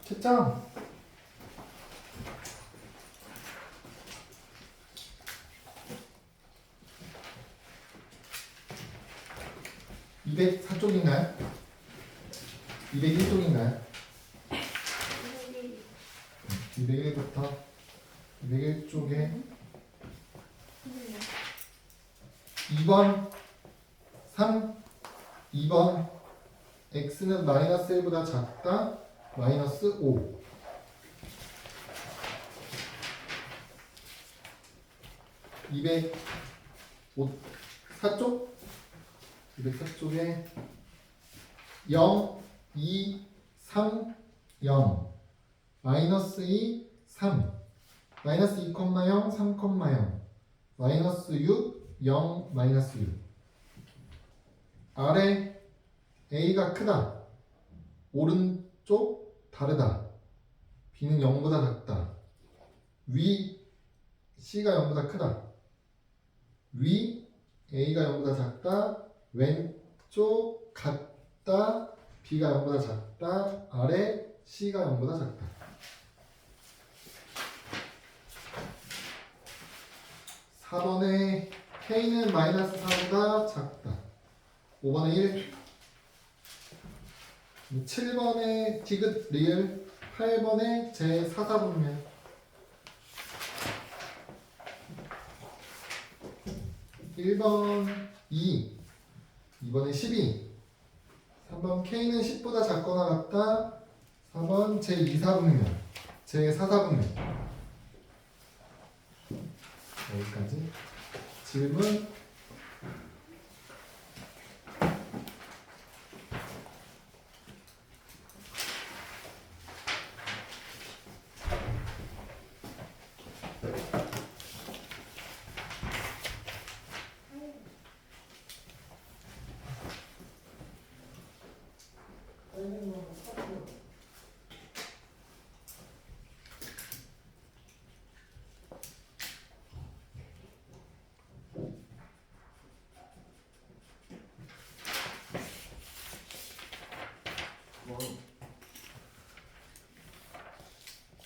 채점. 204쪽인가요? 201쪽인가요? 201부터 201쪽에 2번 3 2번 x는 마이너스 1보다 작다 마이너스 5 204쪽 204쪽에 0 2 3 0 마이너스 2 3 마이너스 2, 0 3, 0 마이너스 6 0 마이너스 6 아래 A가 크다 오른쪽 다르다 B는 0보다 작다 위 C가 0보다 크다 위 A가 0보다 작다 왼쪽 같다 B가 0보다 작다 아래 C가 0보다 작다 4번에 K는 마이너스 4보다 작다 5번에 1 7번에 디귿 리을 8번에 제 사사분면 1번 2 2번에 12 3번 K는 10보다 작거나 같다 4번 제 2사분면 제 4사분면 여기까지 질문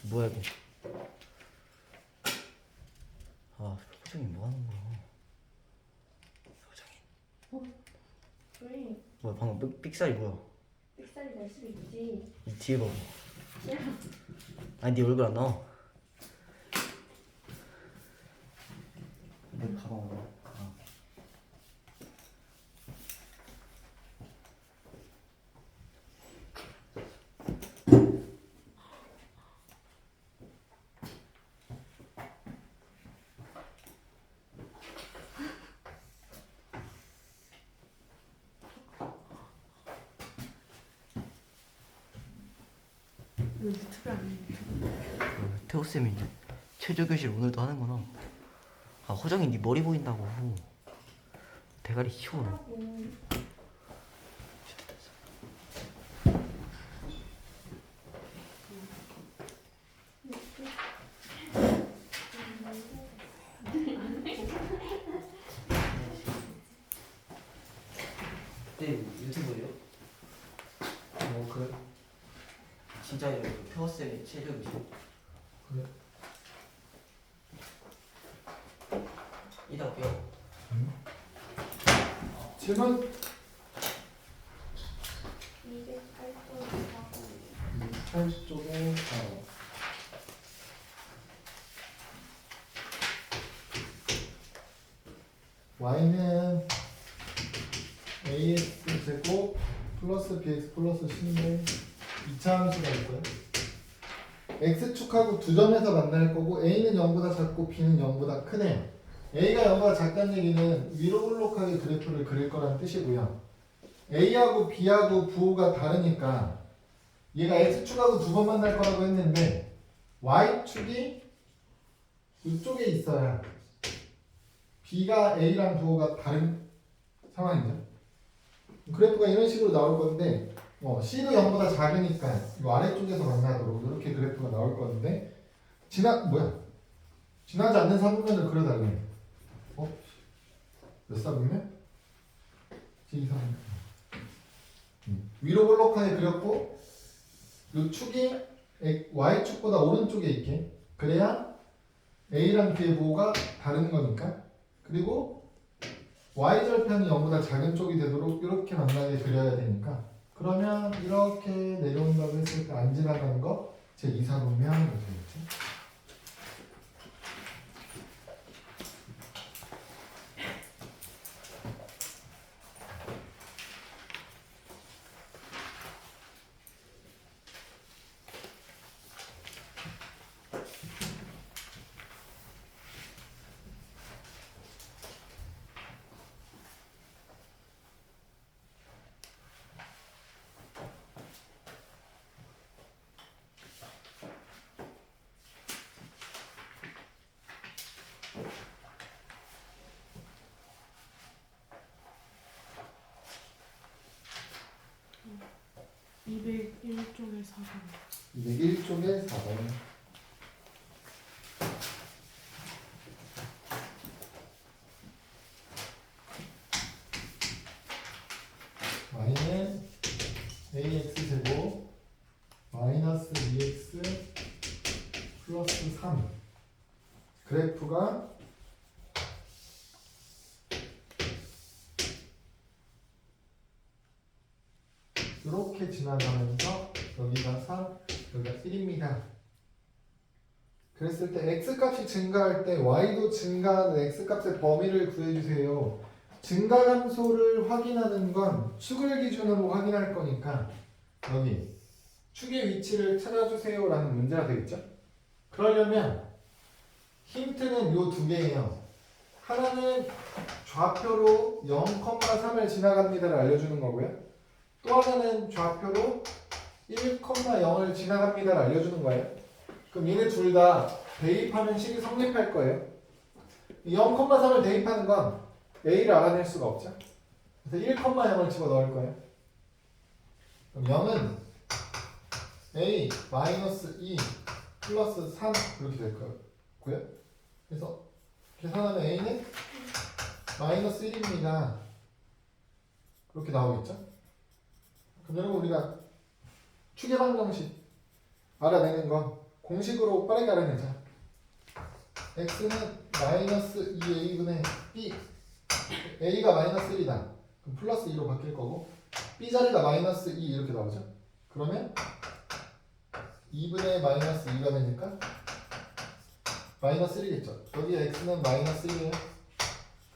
뭐야 이게? 아 소정이 뭐 하는 거야? 소정이. 왜? 뭐야 방금 삑살이 뭐야? 삑살이 날 수도 있지. 이 뒤에 봐봐. 아니 네 얼굴 안 나와. 내 가방 어디? 유튜브 안 해. 태호 쌤이 최저 교실 오늘도 하는구나. 아 호정이 네 머리 보인다고. 대가리 키워. 네 유튜브예요? 그래 진짜예요. 태호 쌤이 최저 교실. 그래 이따 올게요. 질문 8쪽에 바로 y는 ax 제곱 플러스 bx 플러스 c인데 2차 함수가 있고요 x축하고 두 점에서 만날 거고 a는 0보다 작고 b는 0보다 크네요 a가 0보다 작다는 얘기는 위로 볼록하게 그래프를 그릴 거라는 뜻이고요 a하고 b하고 부호가 다르니까 얘가 x축하고 두 번 만날 거라고 했는데 y축이 이쪽에 있어야 b가 a랑 부호가 다른 상황이죠. 그래프가 이런 식으로 나올 건데 c도 0보다 작으니까 이 아래쪽에서 만나도록 이렇게 그래프가 나올 건데 지나지 않는 사분면을 그려달래. 몇 사분면? 제2사분면. 위로 볼록하게 그렸고 이 축이 y축보다 오른쪽에 있게. 그래야 a랑 b의 부호가 다른 거니까. 그리고 y절편이 0보다 작은 쪽이 되도록 이렇게 만나게 그려야 되니까. 그러면 이렇게 내려온다고 했을 때 안 지나가는 거 제 2사분면 하는 거죠. 그렇죠? 음. 201쪽에 4번. 201쪽에 4번. y는 ax제곱 마이너스 2x 플러스 3. 그래프가 이렇게 지나가면서 여기가 3, 여기가 1입니다. 그랬을 때 x값이 증가할 때 y도 증가하는 x값의 범위를 구해주세요. 증가함소를 확인하는 건 축을 기준으로 확인할 거니까 여기 축의 위치를 찾아주세요 라는 문제가 되겠죠. 그러려면 힌트는 요 두 개예요. 하나는 좌표로 0,3을 지나갑니다를 알려주는 거고요. 또 하나는 좌표로 1,0을 지나갑니다를 알려주는 거예요. 그럼 얘네 둘 다 대입하면 식이 성립할 거예요. 0,3을 대입하는 건 a를 알아낼 수가 없죠. 그래서 1,0을 집어넣을 거예요. 그럼 0은 a 마이너스 2 플러스 3 이렇게 될 거고요. 그래서 계산하면 a는 마이너스 1입니다. 그렇게 나오겠죠. 그럼 여러분 우리가 추계 방정식 알아내는 건 공식으로 빠르게 알아내자. x는 마이너스 2a분의 b. a가 마이너스 1이다. 그럼 플러스 2로 바뀔 거고 b 자리가 마이너스 2 이렇게 나오죠. 그러면 2분의 마이너스 2가 되니까 마이너스 1이겠죠. 여기 x는 마이너스 1이에요.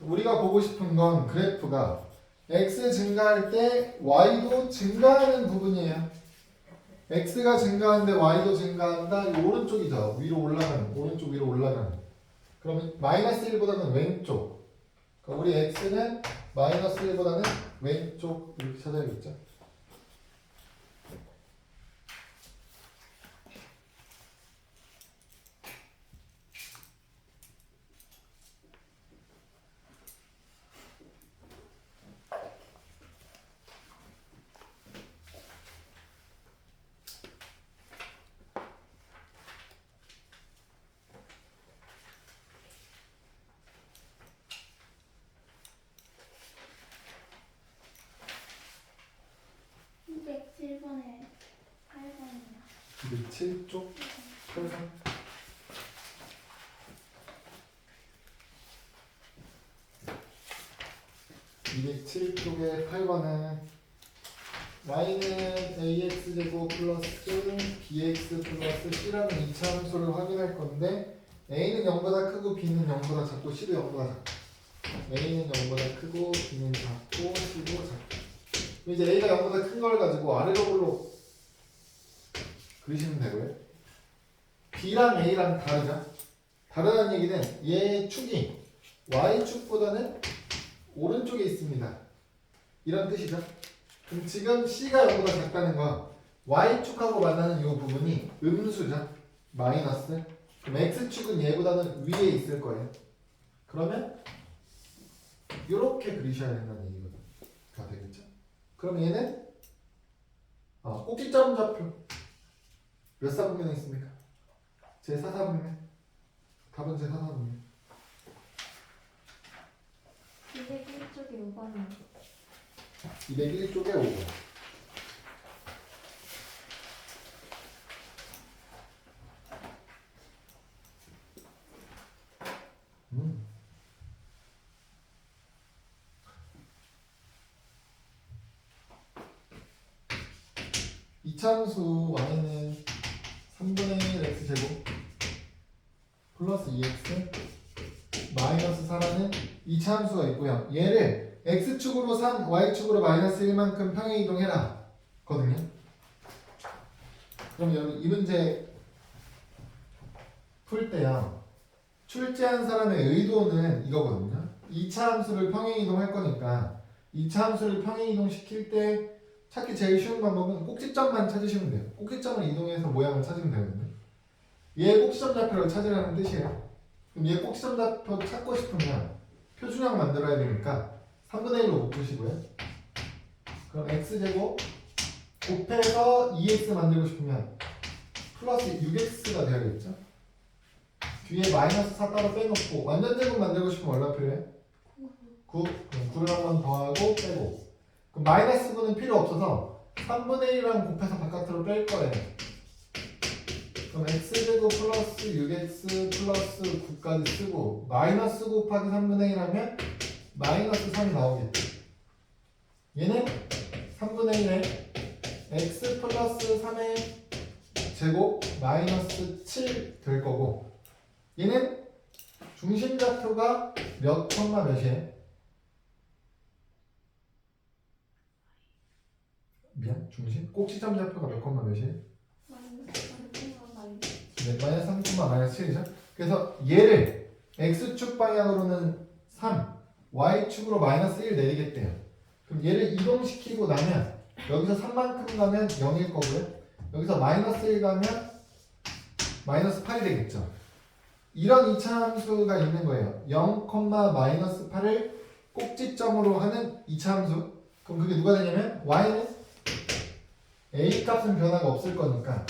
우리가 보고 싶은 건 그래프가 x 증가할 때 y도 증가하는 부분이에요. x가 증가하는데 y도 증가한다. 이 오른쪽이죠. 위로 올라가는, 오른쪽 위로 올라가는. 그러면 마이너스 1보다는 왼쪽. 그러니까 우리 x는 마이너스 1보다는 왼쪽 이렇게 찾아야겠죠. 에 8번이요. 207쪽 설명. (207쪽의 8번은) y는 ax제곱 플러스 bx 플러스 c라는 이차 함수를 확인할 건데 a는 0보다 크고 b는 0보다 작고 c도 0보다 작고 a는 0보다 크고 b는 작고 c도 작고 이제 a가 0보다 큰 걸 가지고 아래로블로 그리시면 되고요. b랑 a랑 다르죠? 다르다는 얘기는 얘 축이 y축보다는 오른쪽에 있습니다. 이런 뜻이죠. 그럼 지금 c가 0보다 작다는 건 y축하고 만나는 이 부분이 음수죠. 마이너스. 그럼 x축은 얘보다는 위에 있을 거예요. 그러면 이렇게 그리셔야 된다는 얘기가 되겠죠. 그럼 얘는 꼭지점 좌표 몇 사분면에 있습니까? 제4사분면. 답은 제4사분면. 201쪽에 5번이요. 201쪽에 5번. 이차함수 y는 3분의 1 x제곱 플러스 2x 마이너스 4라는 이차함수가 있고요. 얘를 x축으로 3, y축으로 마이너스 1만큼 평행 이동해라 거든요. 그럼 여러분 이 문제 풀 때요, 출제한 사람의 의도는 이거거든요. 2차 함수를 평행 이동할 거니까 2차 함수를 평행 이동시킬 때 찾기 제일 쉬운 방법은 꼭지점만 찾으시면 돼요. 꼭지점을 이동해서 모양을 찾으면 되거든요. 얘 꼭지점 좌표를 찾으라는 뜻이에요. 그럼 얘 꼭지점 좌표 찾고 싶으면 표준형 만들어야 되니까 3분의 1로 묶으시고요. 그럼 x제곱 곱해서 2x 만들고 싶으면 플러스 6x가 되어야겠죠. 뒤에 마이너스 4 따로 빼놓고 완전 제곱 만들고 싶으면 얼마 필요해? 9. 그럼 9를 한 번 더하고 빼고, 그럼 마이너스 9는 필요 없어서 3분의 1이랑 곱해서 바깥으로 뺄 거예요. 그럼 x제곱 플러스 6x 플러스 9까지 쓰고 마이너스 9 곱하기 3분의 1 하면 마이너스 3이 나오겠죠. 얘는 3분의 1에 x 플러스 3의 제곱 마이너스 7 될 거고, 얘는 중심 좌표가 몇 콤마 몇이에요? 미안, 중심? 꼭지점 좌표가 몇 콤마 몇이에요? 네, 마이너스 3 콤마 마이너스 7이죠? 그래서 얘를 x축 방향으로는 3, y축으로 마이너스 1 내리겠대요. 그럼 얘를 이동시키고 나면 여기서 3만큼 가면 0일 거고요. 여기서 마이너스 1 가면 마이너스 8이 되겠죠. 이런 2차 함수가 있는 거예요. 0, 마이너스 8을 꼭지점으로 하는 2차 함수. 그럼 그게 누가 되냐면 y는 a 값은 변화가 없을 거니까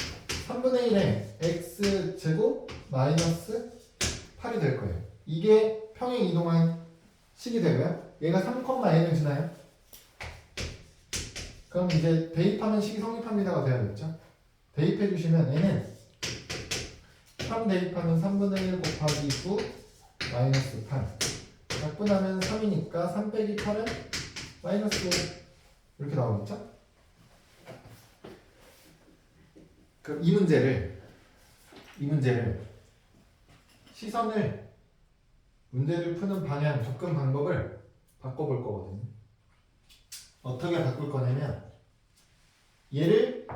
3분의 1에 x제곱 마이너스 8이 될 거예요. 이게 평행 이동한 식이 되고요. 얘가 3,n을 지나요. 그럼 이제 대입하면 식이 성립합니다가 돼야겠죠. 대입해 주시면 얘는 3 대입하면 3분의 1 곱하기 9 마이너스 8 약분하면 3이니까 3 빼기 8은 마이너스 5 이렇게 나오겠죠. 그럼 이 문제를 시선을 문제를 푸는 방향, 접근 방법을 바꿔볼 거거든요. 어떻게 바꿀 거냐면 얘를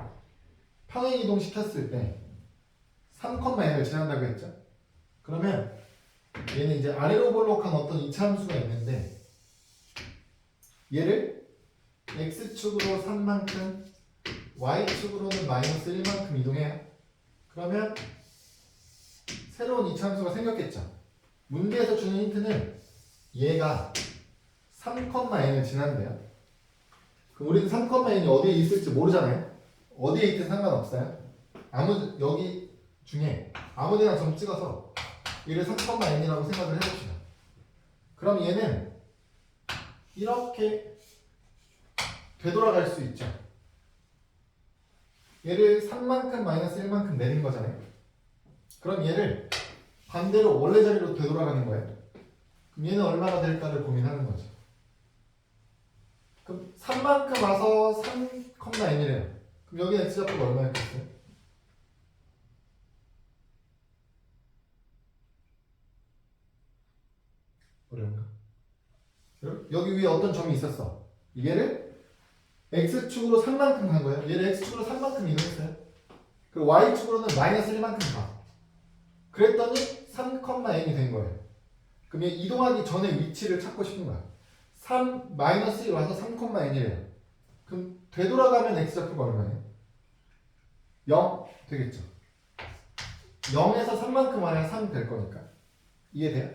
평행 이동 시켰을 때 3,n을 지난다고 했죠. 그러면 얘는 이제 아래로 볼록한 어떤 2차 함수가 있는데 얘를 x축으로 3만큼 y축으로는 마이너스 1만큼 이동해요. 그러면 새로운 2차 함수가 생겼겠죠. 문제에서 주는 힌트는 얘가 3,n을 지난대요. 그럼 우리는 3,n이 어디에 있을지 모르잖아요. 어디에 있든 상관없어요. 여기 중에 아무데나 점 찍어서 얘를 3,n이라고 생각을 해봅시다. 그럼 얘는 이렇게 되돌아갈 수 있죠. 얘를 3만큼 마이너스 1만큼 내린 거잖아요. 그럼 얘를 반대로 원래 자리로 되돌아가는 거예요. 그럼 얘는 얼마나 될까를 고민하는 거죠. 그럼 3만큼 와서 3,n이래요. 그럼 여기 x좌표가 얼마였겠어요? 어려운가? 여기 위에 어떤 점이 있었어. 얘를 x축으로 3만큼 간 거예요. 얘를 x축으로 3만큼 이동했어요. 그리고 y축으로는 마이너스 1만큼 가. 그랬더니 3,n이 된 거예요. 그럼 얘 이동하기 전에 위치를 찾고 싶은 거야. 3, 마이너스 1 와서 3,n이래요. 그럼 되돌아가면 x좌표가 얼마예요? 0 되겠죠. 0에서 3만큼 와야 3 될 거니까. 이해돼요?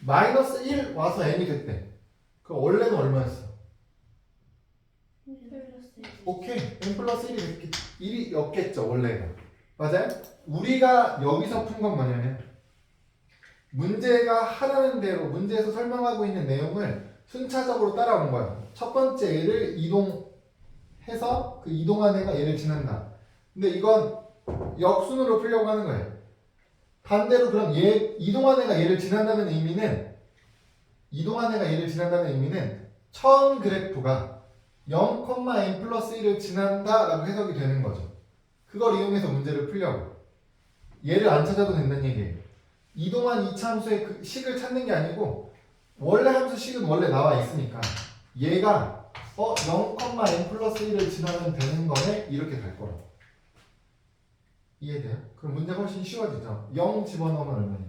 마이너스 1 와서 n이 됐대. 그럼 원래는 얼마였어? 오케이. n 플러스 1이 였겠죠 원래가. 맞아요? 우리가 여기서 푼 건 뭐냐면 문제가 하라는 대로 문제에서 설명하고 있는 내용을 순차적으로 따라온 거야. 첫 번째 얘를 이동해서 그 이동한 애가 얘를 지난다. 근데 이건 역순으로 풀려고 하는 거예요. 반대로 그럼 이동한 애가 얘를 지난다는 의미는 처음 그래프가 0, n 플러스 1을 지난다 라고 해석이 되는 거죠. 그걸 이용해서 문제를 풀려고. 얘를 안 찾아도 된다는 얘기예요. 이동한 이차 함수의 그 식을 찾는 게 아니고 원래 함수 식은 원래 나와 있으니까 얘가 0, n 플러스 1을 지나면 되는 거네 이렇게 갈 거라고. 이해돼요? 그럼 문제가 훨씬 쉬워지죠. 0 집어넣으면 얼마예요?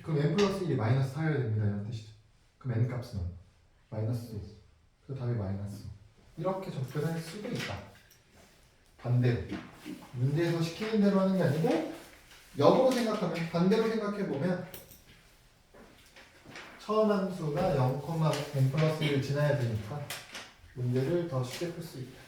그럼 n 플러스 1이 마이너스 4여야 됩니다 이런 뜻이죠. 그럼 n 값은 마이너스 5. 그 답이 마이너스 5. 이렇게 접근할 수도 있다. 반대로 문제에서 시키는 대로 하는 게 아니고 역으로 생각하면 반대로 생각해보면 처음 함수가 0, n 플러스 1을 지나야 되니까 문제를 더 쉽게 풀 수 있다.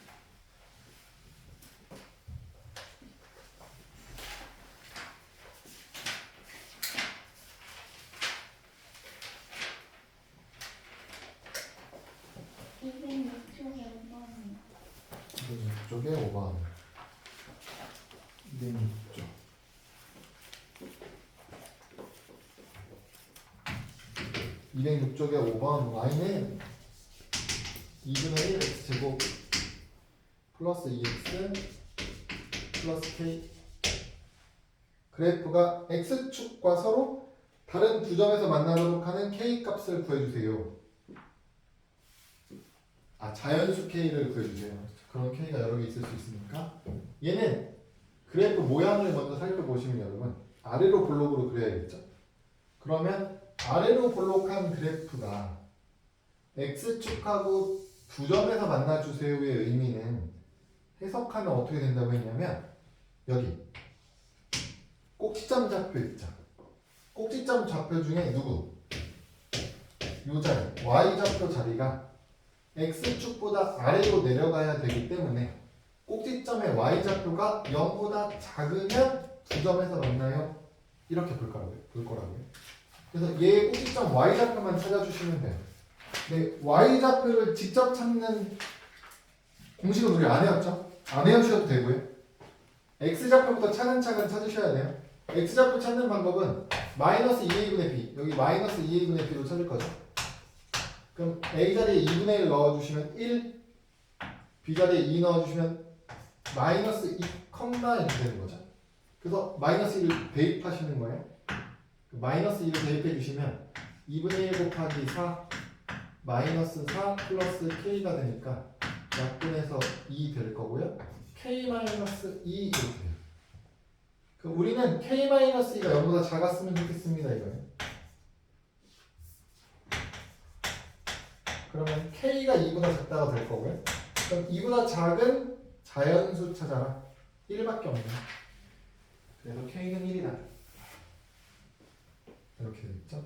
이쪽에 5번 206쪽 206쪽에 5번 y는 2분의 1 x제곱 플러스 2x 플러스 k 그래프가 x축과 서로 다른 두 점에서 만나도록 하는 k 값을 구해주세요. 자연수 k를 구해주세요. 그런 k가 여러 개 있을 수 있으니까 얘는 그래프 모양을 먼저 살펴보시면 여러분 아래로 볼록으로 그려야겠죠. 그러면 아래로 볼록한 그래프가 x축하고 두 점에서 만나주세요의 의미는 해석하면 어떻게 된다고 했냐면 여기 꼭지점 좌표 있죠. 꼭지점 좌표 중에 누구? 요 자리 y좌표 자리가 x축보다 아래로 내려가야 되기 때문에 꼭지점의 y좌표가 0보다 작으면 두 점에서 만나요. 이렇게 볼 거라고요. 그래서 얘 꼭지점 y좌표만 찾아주시면 돼요. 근데 y좌표를 직접 찾는 공식은 우리 안 외웠죠? 안 외우셔도 되고요. x좌표부터 차근차근 찾으셔야 돼요. x좌표 찾는 방법은 마이너스 2a분의 b 여기 마이너스 2a분의 b로 찾을 거죠. 그럼 a 자리에 2분의 1 넣어주시면 1 b 자리에 2 넣어주시면 마이너스 2, 이렇게 되는 거죠. 그래서 마이너스 1을 대입하시는 거예요. 마이너스 1을 대입해 주시면 2분의 1 곱하기 4 마이너스 4 플러스 k가 되니까 약분해서 2 될 거고요. k 마이너스 2 이렇게 돼요. 그럼 우리는 k 마이너스 2가 0보다 작았으면 좋겠습니다. 이거예요. 그러면 k가 2보다 작다가 될 거고요. 그럼 2보다 작은 자연수 찾아라. 1밖에 없네. 그래서 k는 1이다. 이렇게 됐죠?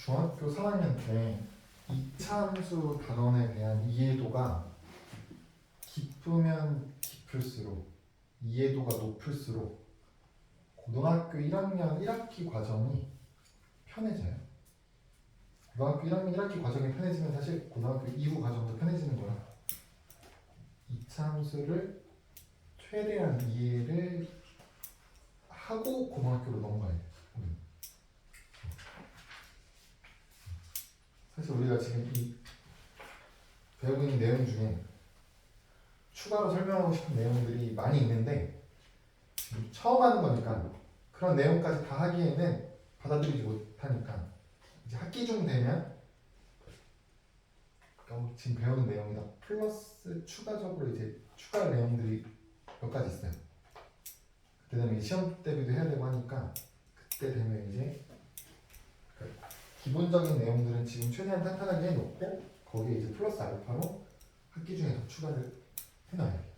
중학교 3학년 때 이차함수 단원에 대한 이해도가 깊으면 깊을수록 이해도가 높을수록 고등학교 1학년 1학기 과정이 편해져요. 고등학교 1학년 1학기 과정이 편해지면 사실 고등학교 이후 과정도 편해지는 거라 이차함수를 최대한 이해를 하고 고등학교로 넘어가야 돼요. 사실 우리가 지금 이 배우고 있는 내용 중에 추가로 설명하고 싶은 내용들이 많이 있는데 처음 하는 거니까 그런 내용까지 다 하기에는 받아들이지 못하니까 이제 학기 중 되면 지금 배우는 내용이다 플러스 추가적으로 이제 추가할 내용들이 몇 가지 있어요. 그때 되면 시험 대비도 해야 되고 하니까 그때 되면 이제 기본적인 내용들은 지금 최대한 탄탄하게 해놓고 거기에 이제 플러스 알파로 학기 중에 더 추가를 해놔야 돼요.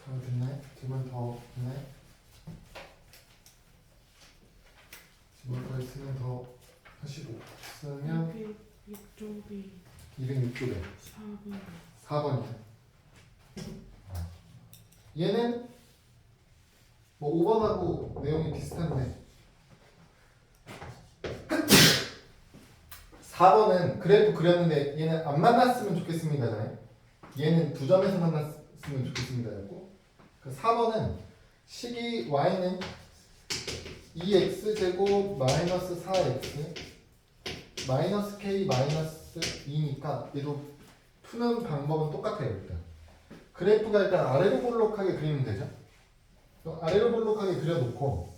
다 됐나요? 지금 더 있나요? 지금 더 있으면 더 하시고 쓰면 206쪽이 206쪽에 4번. 4번이요. 얘는 뭐 5번하고 내용이 비슷한데 4번은 그래프 그렸는데 얘는 안 만났으면 좋겠습니다잖아요. 얘는 두 점에서 만났으면 좋겠습니다였고 그 4번은 식이 y는 2x제곱 마이너스 4x 마이너스 k 마이너스 2니까 얘도 푸는 방법은 똑같아요. 일단 그래프가 일단 아래로 볼록하게 그리면 되죠. 아래로 볼록하게 그려놓고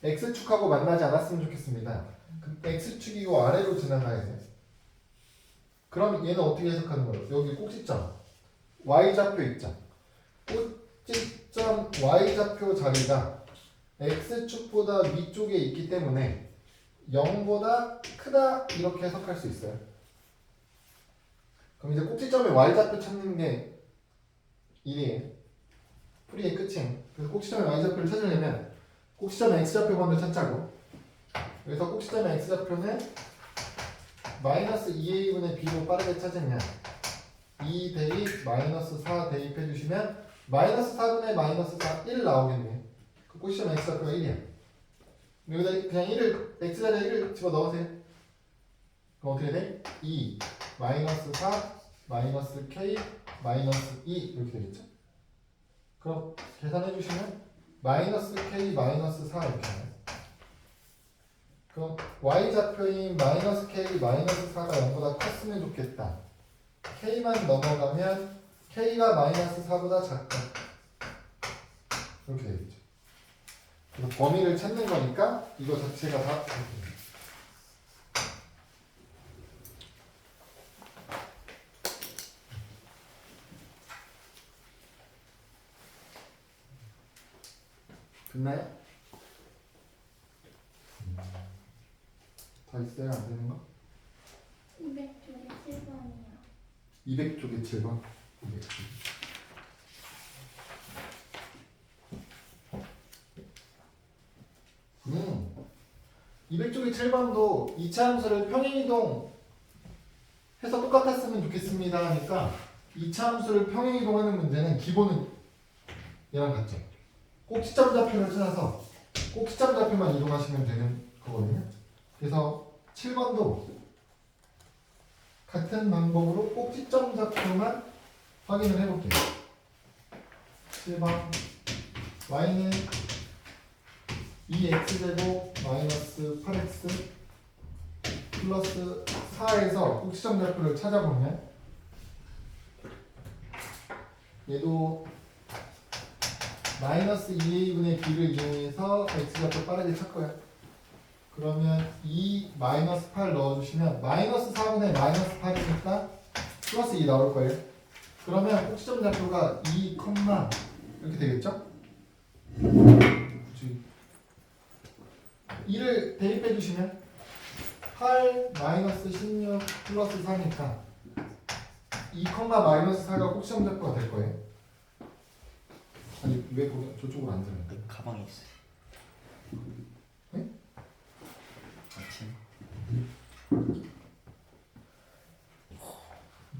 x축하고 만나지 않았으면 좋겠습니다. 그 x축이고 아래로 지나가야 돼. 그럼 얘는 어떻게 해석하는 거예요? 여기 꼭지점 y좌표 있죠. 꼭지점 y좌표 자리가 x축보다 위쪽에 있기 때문에 0보다 크다 이렇게 해석할 수 있어요. 그럼 이제 꼭지점의 y좌표 찾는 게 일이에요. 풀이의 끝이에요. 그래서 꼭지점의 y좌표를 찾으려면 꼭지점의 x좌표번을 찾자고. 그래서 꼭지점의 x좌표는 마이너스 2a분의 b로 빠르게 찾으면 2 대입 마이너스 4 대입해 주시면 마이너스 4분의 마이너스 4 1 나오겠네요. 그 꼭지점 x좌표가 1이야. 여기다 그냥 1을 x자리에 1을 집어넣으세요. 그럼 어떻게 돼? 2 마이너스 4 마이너스 k 마이너스 2 이렇게 되겠죠? 그럼 계산해 주시면 마이너스 k 마이너스 4 이렇게 나와요. 그럼 y좌표인 마이너스 k 마이너스 4가 0보다 컸으면 좋겠다. k만 넘어가면 k가 마이너스 4보다 작다. 이렇게 되겠죠. 그래서 범위를 찾는 거니까 이거 자체가 다 이렇게 됩니다. 됐나요? 다 있어요? 안 되는 거? 200쪽에 7번이요. 200쪽에 7번. 200쪽에 7번도 2차 함수를 평행이동 해서 똑같았으면 좋겠습니다 하니까 2차 함수를 평행이동하는 문제는 기본은 얘랑 같죠. 꼭지점 좌표를 찾아서 꼭지점 좌표만 이동하시면 되는 거거든요. 그래서 7번도 같은 방법으로 꼭지점 좌표만 확인을 해볼게요. 7번 y는 2x제곱 마이너스 8x 플러스 4에서 꼭지점 좌표를 찾아보면 얘도 마이너스 2a분의 b를 이용해서 x좌표 빠르게 찾고요. 그러면 2 마이너스 8 넣어주시면 마이너스 4분의 마이너스 8이니까 플러스 2 나올 거예요. 그러면 꼭지점 좌표가 2, 이렇게 되겠죠? 2를 대입해 주시면 8 마이너스 16 플러스 4니까 2, 마이너스 4가 꼭지점 좌표가 될 거예요. 아니 왜 저쪽으로 안 되는 거예요? 가방에 있어요. 네? 아침.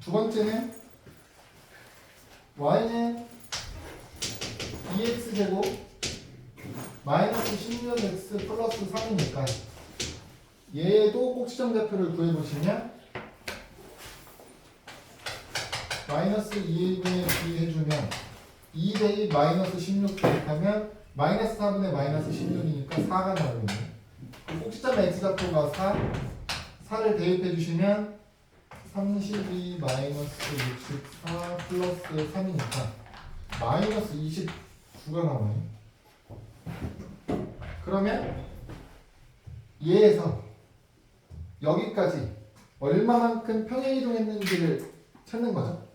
두 번째는 y는 2x제곱 마이너스 16x 플러스 3이니까 얘도 꼭지점 좌표를 구해보시면 마이너스 2a분의 b 해주면 2 대입 마이너스 16 대입하면 마이너스 4분의 마이너스 16이니까 4가 나오겠네요. 꼭지점 x좌표가 4를 대입해 주시면 32 마이너스 64 플러스 3이니까 마이너스 29가 나오네. 그러면 얘에서 여기까지 얼마만큼 평행 이동했는지를 찾는 거죠.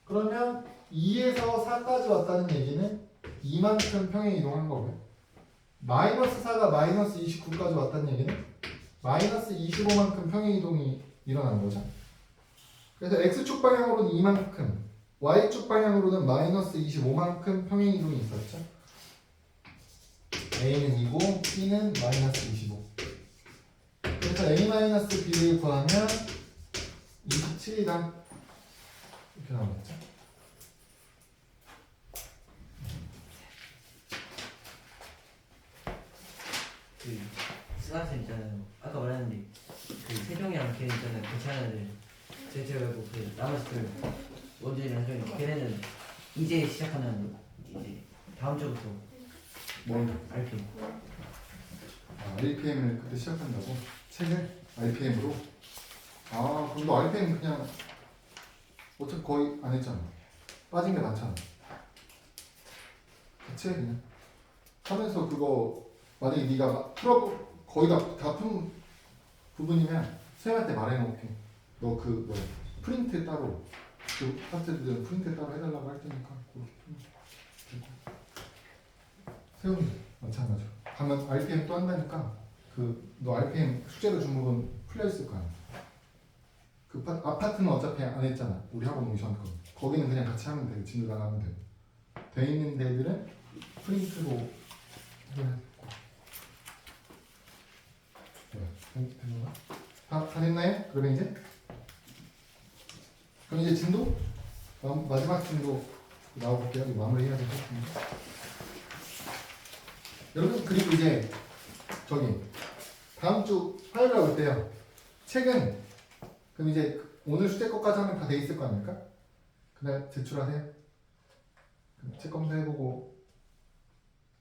그러면 2에서 4까지 왔다는 얘기는 이만큼 평행 이동한 거고요. 마이너스 4가 마이너스 29까지 왔다는 얘기는 마이너스 25만큼 평행 이동이 일어난 거죠. 그래서 x축 방향으로는 이만큼, y축 방향으로는 마이너스 25만큼 평행 이동이 있었죠. a는 2고 b는 마이너스 25. 그래서 a-b를 구하면 27이다. 이렇게 나오겠죠. 그 수강생 있잖아요. 아까 말했는데 그 세종이랑 걔 있잖아요. 괜찮은 애들 제가 말고 그 나머지 둘 원준이랑 세종이 걔네는 이제 시작하는 이제 다음 주부터 뭘? RP. RPM을 그때 시작한다고? 책을? RPM으로? 아 그럼 너 RPM 그냥 어차피 거의 안 했잖아. 빠진 게 많잖아. 같이 해 그냥. 하면서 그거 만약에 네가 거의 다 푼 부분이면 쌤한테 말해놓을게. 너 그 뭐야 프린트 따로 그 파트들은 프린트 따로 해달라고 할 테니까 그렇게 풀면 세훈이 마찬가지로. 가면 RPM 또 한다니까 그 너 RPM 숙제로 준 부분 풀려 있을 거야. 그 아파트는 어차피 안 했잖아. 우리 학원 오기 전 거. 거기는 그냥 같이 하면 돼. 진도 나가면 돼. 돼 있는 데들은 프린트로 해야 다 됐나요? 그러면 이제 진도 마지막 진도 나와볼게요. 마무리해야 될 것 같습니다. 여러분 그리고 이제 저기 다음 주 화요일에 올 때요. 책은 그럼 이제 오늘 숙제 것까지 하면 다 돼 있을 거 아닙니까? 그날 제출하세요. 책 검사해보고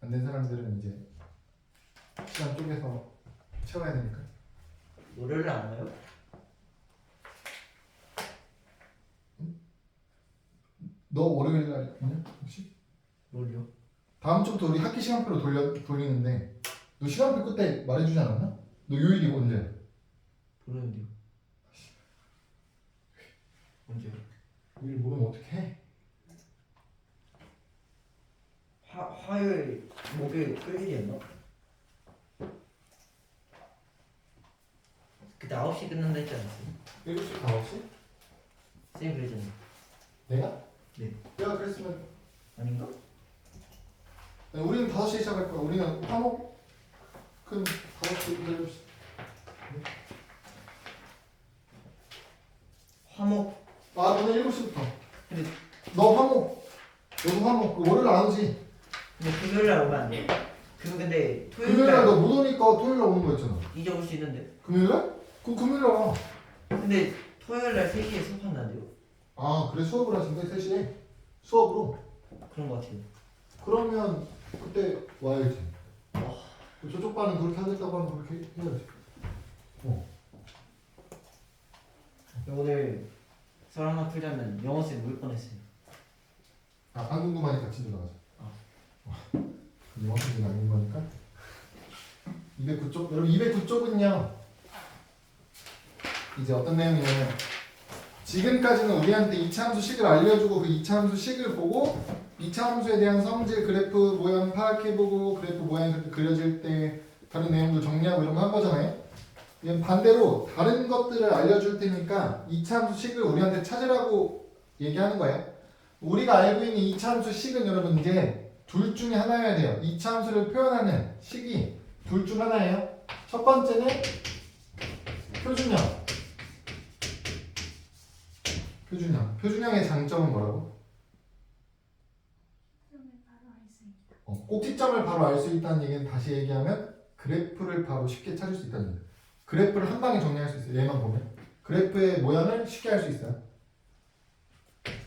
안 된 사람들은 이제 시간 쪼개서 채워야 되니까. 월요일에 안 와요? 너 월요일 날 있냐? 혹시? 뭘요? 다음 주부터 우리 학기 시간표로 돌리는데 너 시간표 그때 말해주지 않았나? 너 요일이 언제야? 모르는데요. 언제요? 요일 모르면 어떡해? 화요일, 목요일, 토요일이었나? 그때 9시 끝난다 했지 않았어요? 7시부터 9시? 쌤이 그랬잖아요. 내가? 네. 내가 그랬으면 아닌가? 아니, 우리는 5시에 시작할 거야. 우리는 화목은 5시 7시. 화목. 아 너는 7시부터. 근데 너 화목. 너도 화목. 그 월요일 안 오지? 근데 금요일 날 오면 안 돼. 근데 토요일 금요일 날 날 너 못 오니까 토요일 날 오는 거였잖아. 이제 올 수 있는데. 금요일 날? 그럼 금요일 날 와. 근데 토요일 날 3시에 수업한다는데요? 아 그래 수업을 하신대 3시에? 수업으로? 그런 거 같아요. 그러면 그때 와야지. 저쪽 반은 그렇게 하겠다고 하면 그렇게 해야지. 오늘 설 하나 풀자면 영어쌤 울 뻔했어요. 아, 안 궁금하니까 진도 나가자. 이만큼 안 궁금하니까. 209쪽. 여러분 209쪽은요. 이제 어떤 내용이냐면 지금까지는 우리한테 이차함수식을 알려주고 그 이차함수식을 보고 이차함수에 대한 성질 그래프 모양 파악해보고 그래프 모양이 그렇게 그려질 때 다른 내용도 정리하고 이런 거 한 거잖아요. 얘는 반대로 다른 것들을 알려줄 테니까 이차함수식을 우리한테 찾으라고 얘기하는 거예요. 우리가 알고 있는 이차함수식은 여러분 이제 둘 중에 하나여야 돼요. 이차함수를 표현하는 식이 둘 중 하나예요. 첫 번째는 표준형. 표준형의 장점은 뭐라고? 꼭지점을 바로 알 수 있다는 얘기는 다시 얘기하면 그래프를 바로 쉽게 찾을 수 있다는 얘기예요. 그래프를 한 방에 정리할 수 있어요. 얘만 보면 그래프의 모양을 쉽게 알 수 있어요.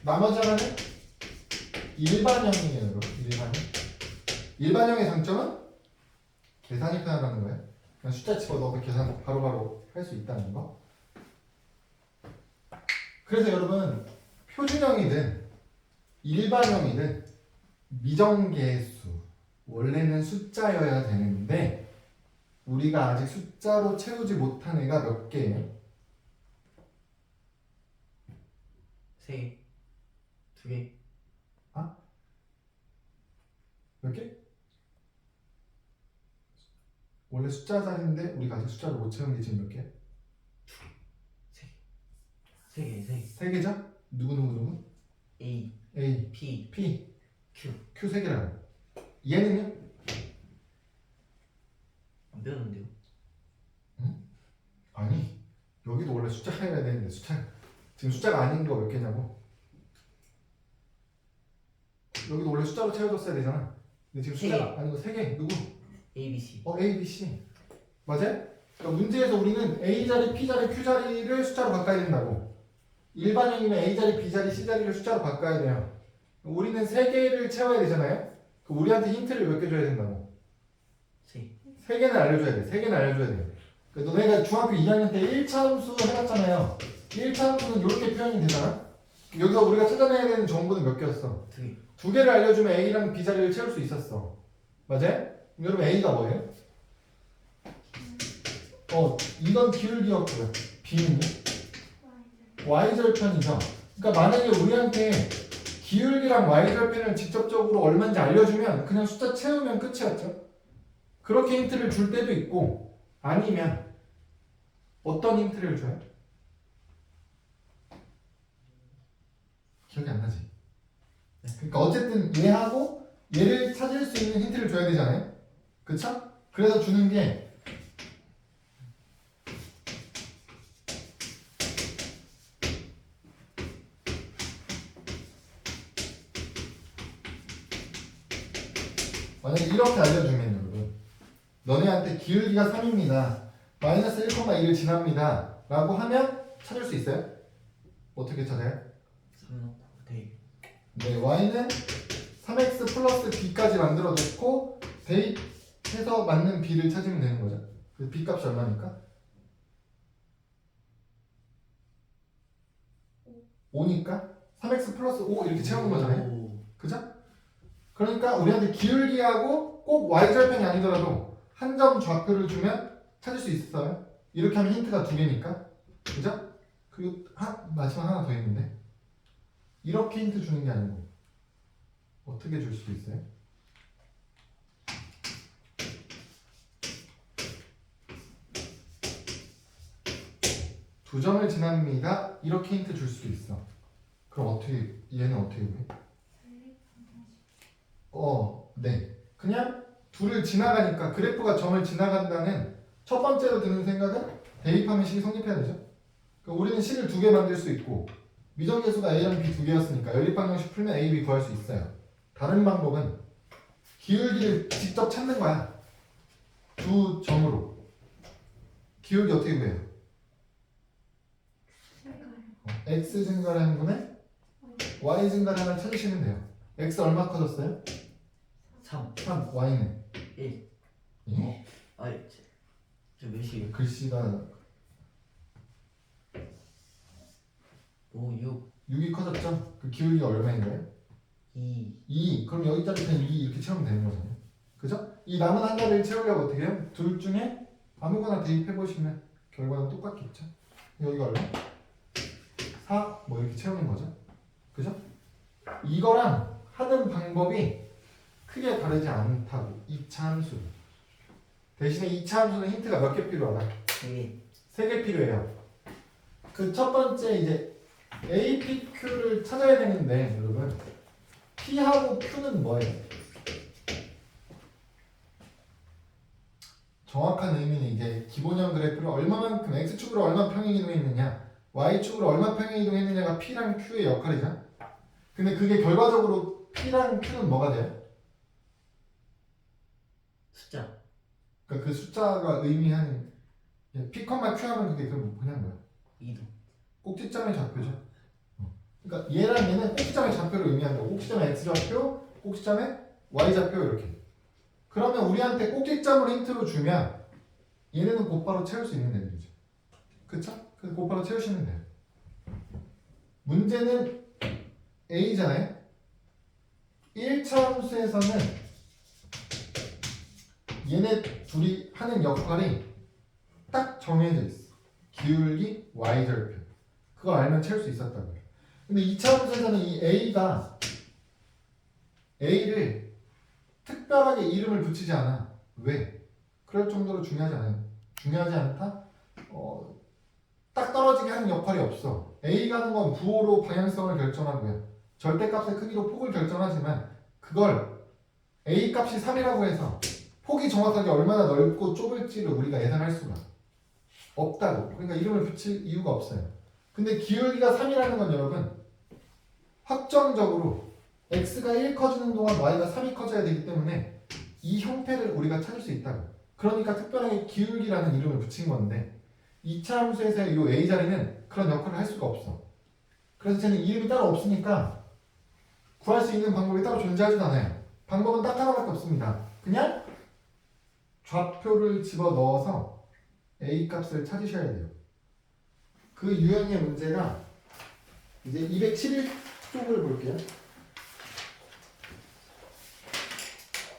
나머지 하나는 일반형이에요. 여러분. 일반형의 장점은 계산이 편하다는 거예요. 그냥 숫자 집어넣어서 계산 바로바로 할 수 있다는 거. 그래서 여러분 표준형이든 일반형이든 미정계수 원래는 숫자여야 되는데 우리가 아직 숫자로 채우지 못한 애가 몇 개예요? 3개 2개 몇 개? 원래 숫자 자리인데 우리가 아직 숫자를 못 채운 게 지금 몇 개? 3개 세 개죠? 누구? A, A, P, P, Q Q 세 개라고. 얘는요? 안 배웠는데요? 아니 여기도 원래 숫자여야 되는데 지금 숫자가 아닌 거 몇 개냐고. 여기도 원래 숫자로 채워줬어야 되잖아. 근데 지금 숫자가 아닌 거 세 개. 누구? A, B, C A, B, C. 맞아요? 그러니까 문제에서 우리는 A 자리, P 자리, Q 자리를 숫자로 바꿔야 된다고. 일반형이면 A 자리, B 자리, C 자리를 숫자로 바꿔야 돼요. 우리는 세 개를 채워야 되잖아요. 그럼 우리한테 힌트를 몇 개 줘야 된다고? 3 세 개는 알려줘야 돼. 세 개는 알려줘야 돼. 그러니까 너네가 중학교 2학년 때 1차 함수 해봤잖아요. 1차 함수는 이렇게 표현이 되잖아. 여기서 우리가 찾아내야 되는 정보는 몇 개였어? 2개 두 개를 알려주면 A랑 B 자리를 채울 수 있었어. 맞아요? 여러분 A가 뭐예요? 이건 기울기였고요. B는요? Y절편이죠. 그러니까 만약에 우리한테 기울기랑 Y절편을 직접적으로 얼마인지 알려주면 그냥 숫자 채우면 끝이었죠. 그렇게 힌트를 줄 때도 있고 아니면 어떤 힌트를 줘요? 기억이 안 나지? 그러니까 어쨌든 얘하고 얘를 찾을 수 있는 힌트를 줘야 되잖아요. 그쵸? 그래서 주는 게 만약에 이렇게 알려주면 여러분 너네한테 기울기가 3입니다. 마이너스 1,2를 지납니다. 라고 하면 찾을 수 있어요? 어떻게 찾아요? 3 넣고 대입 네, y는 3x 플러스 b까지 만들어 놓고 대입해서 맞는 b를 찾으면 되는 거죠. 그래서 b 값이 얼마니까? 5니까 3x 플러스 5 이렇게 채우는 거잖아요. 그죠? 그러니까 우리한테 기울기하고 꼭 y절편이 아니더라도 한 점 좌표를 주면 찾을 수 있어요. 이렇게 하면 힌트가 두 개니까. 그죠? 그리고 마지막 하나 더 있는데 이렇게 힌트 주는 게 아니고 어떻게 줄 수도 있어요? 두 점을 지납니다. 이렇게 힌트 줄 수도 있어. 그럼 얘는 어떻게 해? 네. 그냥 둘을 지나가니까 그래프가 점을 지나간다는 첫 번째로 드는 생각은 대입하면 식이 성립해야 되죠. 그러니까 우리는 식을 두 개 만들 수 있고 미정계수가 A랑 B 두 개였으니까 연립방정식 풀면 A, B 구할 수 있어요. 다른 방법은 기울기를 직접 찾는 거야. 두 점으로. 기울기 어떻게 구해요? X 증가를 한 분에 Y 증가를 하나 찾으시면 돼요. X 얼마 커졌어요? 3 3, Y는? 1 예? 아니 저 몇이에요? 글씨가 5, 6, 6이 커졌죠? 그 기울기가 얼마인 거예요? 2. 2. 그럼 여기까지 그냥 2 이렇게 채우면 되는 거잖아요. 그죠? 이 남은 한 자리를 채우려고 어떻게 해요? 둘 중에 아무거나 대입해 보시면 결과는 똑같겠죠? 여기가 얼마? 4. 뭐 이렇게 채우는 거죠. 그죠? 이거랑 하는 방법이 크게 다르지 않다고. 2차 함수. 대신에 2차 함수는 힌트가 몇 개 필요하다? 3개. 3개 필요해요. 그 첫 번째 이제 A, P, Q를 찾아야 되는데 여러분 P하고 Q는 뭐예요? 정확한 의미는 이제 기본형 그래프를 얼마만큼 X축으로 얼마 평행 이동했느냐 Y축으로 얼마 평행 이동했느냐가 P랑 Q의 역할이죠. 근데 그게 결과적으로 P랑 Q는 뭐가 돼요? 숫자. 그러니까 그 숫자가 의미하는 P, Q 하면 그게 그냥 뭐야? 이동. 꼭지점의 좌표죠. 그러니까 얘랑 얘는 꼭지점의 좌표를 의미한다. 꼭지점의 X좌표, 꼭지점의 Y좌표 이렇게. 그러면 우리한테 꼭지점을 힌트로 주면 얘네는 곧바로 채울 수 있는 애들이죠. 그쵸? 그래서 곧바로 채우시면 돼요. 문제는 A잖아요. 1차 함수에서는 얘네 둘이 하는 역할이 딱 정해져 있어. 기울기 Y절표. 그걸 알면 채울 수 있었다고요. 근데 2차 함수에서는 이 A를 특별하게 이름을 붙이지 않아. 왜? 그럴 정도로 중요하지 않아요. 중요하지 않다? 딱 떨어지게 하는 역할이 없어. A가 하는 건 부호로 방향성을 결정하고요. 절대값의 크기로 폭을 결정하지만 그걸 A 값이 3이라고 해서 폭이 정확하게 얼마나 넓고 좁을지를 우리가 예상할 수가 없다고. 그러니까 이름을 붙일 이유가 없어요. 근데 기울기가 3이라는 건 여러분 확정적으로 x가 1 커지는 동안 y가 3이 커져야 되기 때문에 이 형태를 우리가 찾을 수 있다고. 그러니까 특별하게 기울기라는 이름을 붙인 건데 2차 함수에서의 이 a 자리는 그런 역할을 할 수가 없어. 그래서 쟤는 이름이 따로 없으니까 구할 수 있는 방법이 따로 존재하지도 않아요. 방법은 딱 하나밖에 없습니다. 그냥 좌표를 집어넣어서 a 값을 찾으셔야 돼요. 그 유형의 문제가 이제 211쪽을 볼게요.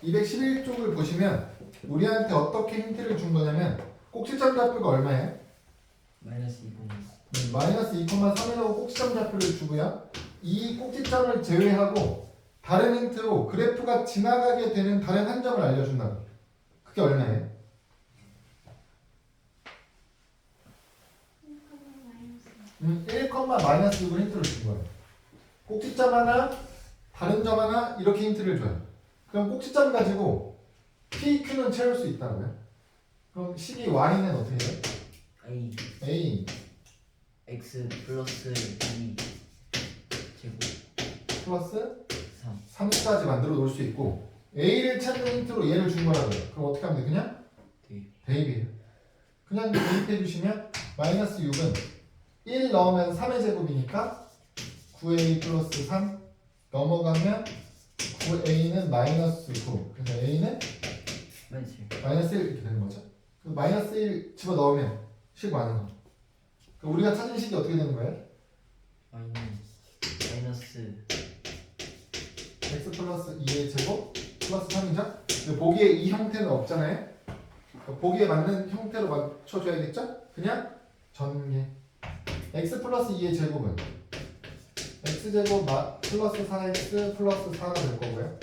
211쪽을 보시면 우리한테 어떻게 힌트를 준 거냐면 꼭지점 좌표가 얼마예요? 마이너스 2. 마이너스 2,3이라고 꼭지점 좌표를 주고요. 이 꼭지점을 제외하고 다른 힌트로 그래프가 지나가게 되는 다른 한 점을 알려준다고. 그게 얼마예요? 1, 마이너스 6을 힌트로 준 거예요. 꼭지점 하나, 다른 점 하나 이렇게 힌트를 줘요. 그럼 꼭지점 가지고 P, Q는 채울 수 있다고요? 그럼 식이 Y는 어떻게 돼요? A. A X 플러스 2 제곱 플러스 3. 3까지 만들어 놓을 수 있고 A를 찾는 힌트로 얘를 준 거라고요. 그럼 어떻게 하면 돼? 그냥? 대입이에요. 그냥 대입해 주시면 마이너스 6은 1 넣으면 3의 제곱이니까 9a 플러스 3 넘어가면 9a는 마이너스 9 그래서 a는 마이너스 1 이렇게 되는 거죠. 그 마이너스 1 집어넣으면 식 많은 거. 그럼 우리가 찾은 식이 어떻게 되는 거예요? 마이너스 x 플러스 2의 제곱 플러스 3이죠? 근데 보기에 이 형태는 없잖아요. 보기에 맞는 형태로 맞춰줘야겠죠? 그냥 전개 x 플러스 2의 제곱은 x제곱 플러스 4x 플러스 4가 될 거고요.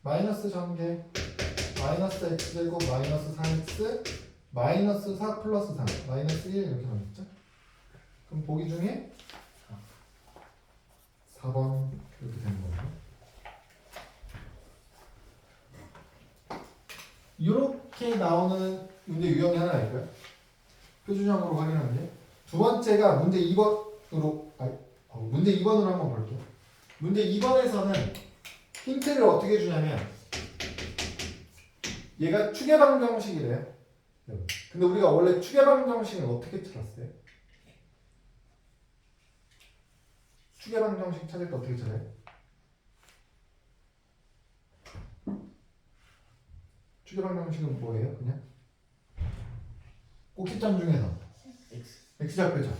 마이너스 전개 마이너스 x제곱 마이너스 4x 마이너스 4 플러스 3 마이너스 1 이렇게 나오겠죠? 그럼 보기 중에 4번 이렇게 되는 거예요. 이렇게 나오는 문제 유형이 하나 있고요. 표준형으로 확인하는 게. 두 번째가 문제 2번으로 문제 2번으로 한번 볼게요. 문제 2번에서는 힌트를 어떻게 주냐면 얘가 추계방정식이래요. 근데 우리가 원래 추계방정식은 어떻게 찾았어요? 추계방정식 찾을 때 어떻게 찾아요? 추계방정식은 뭐예요? 그냥 꼭지점 중에서 x좌표죠.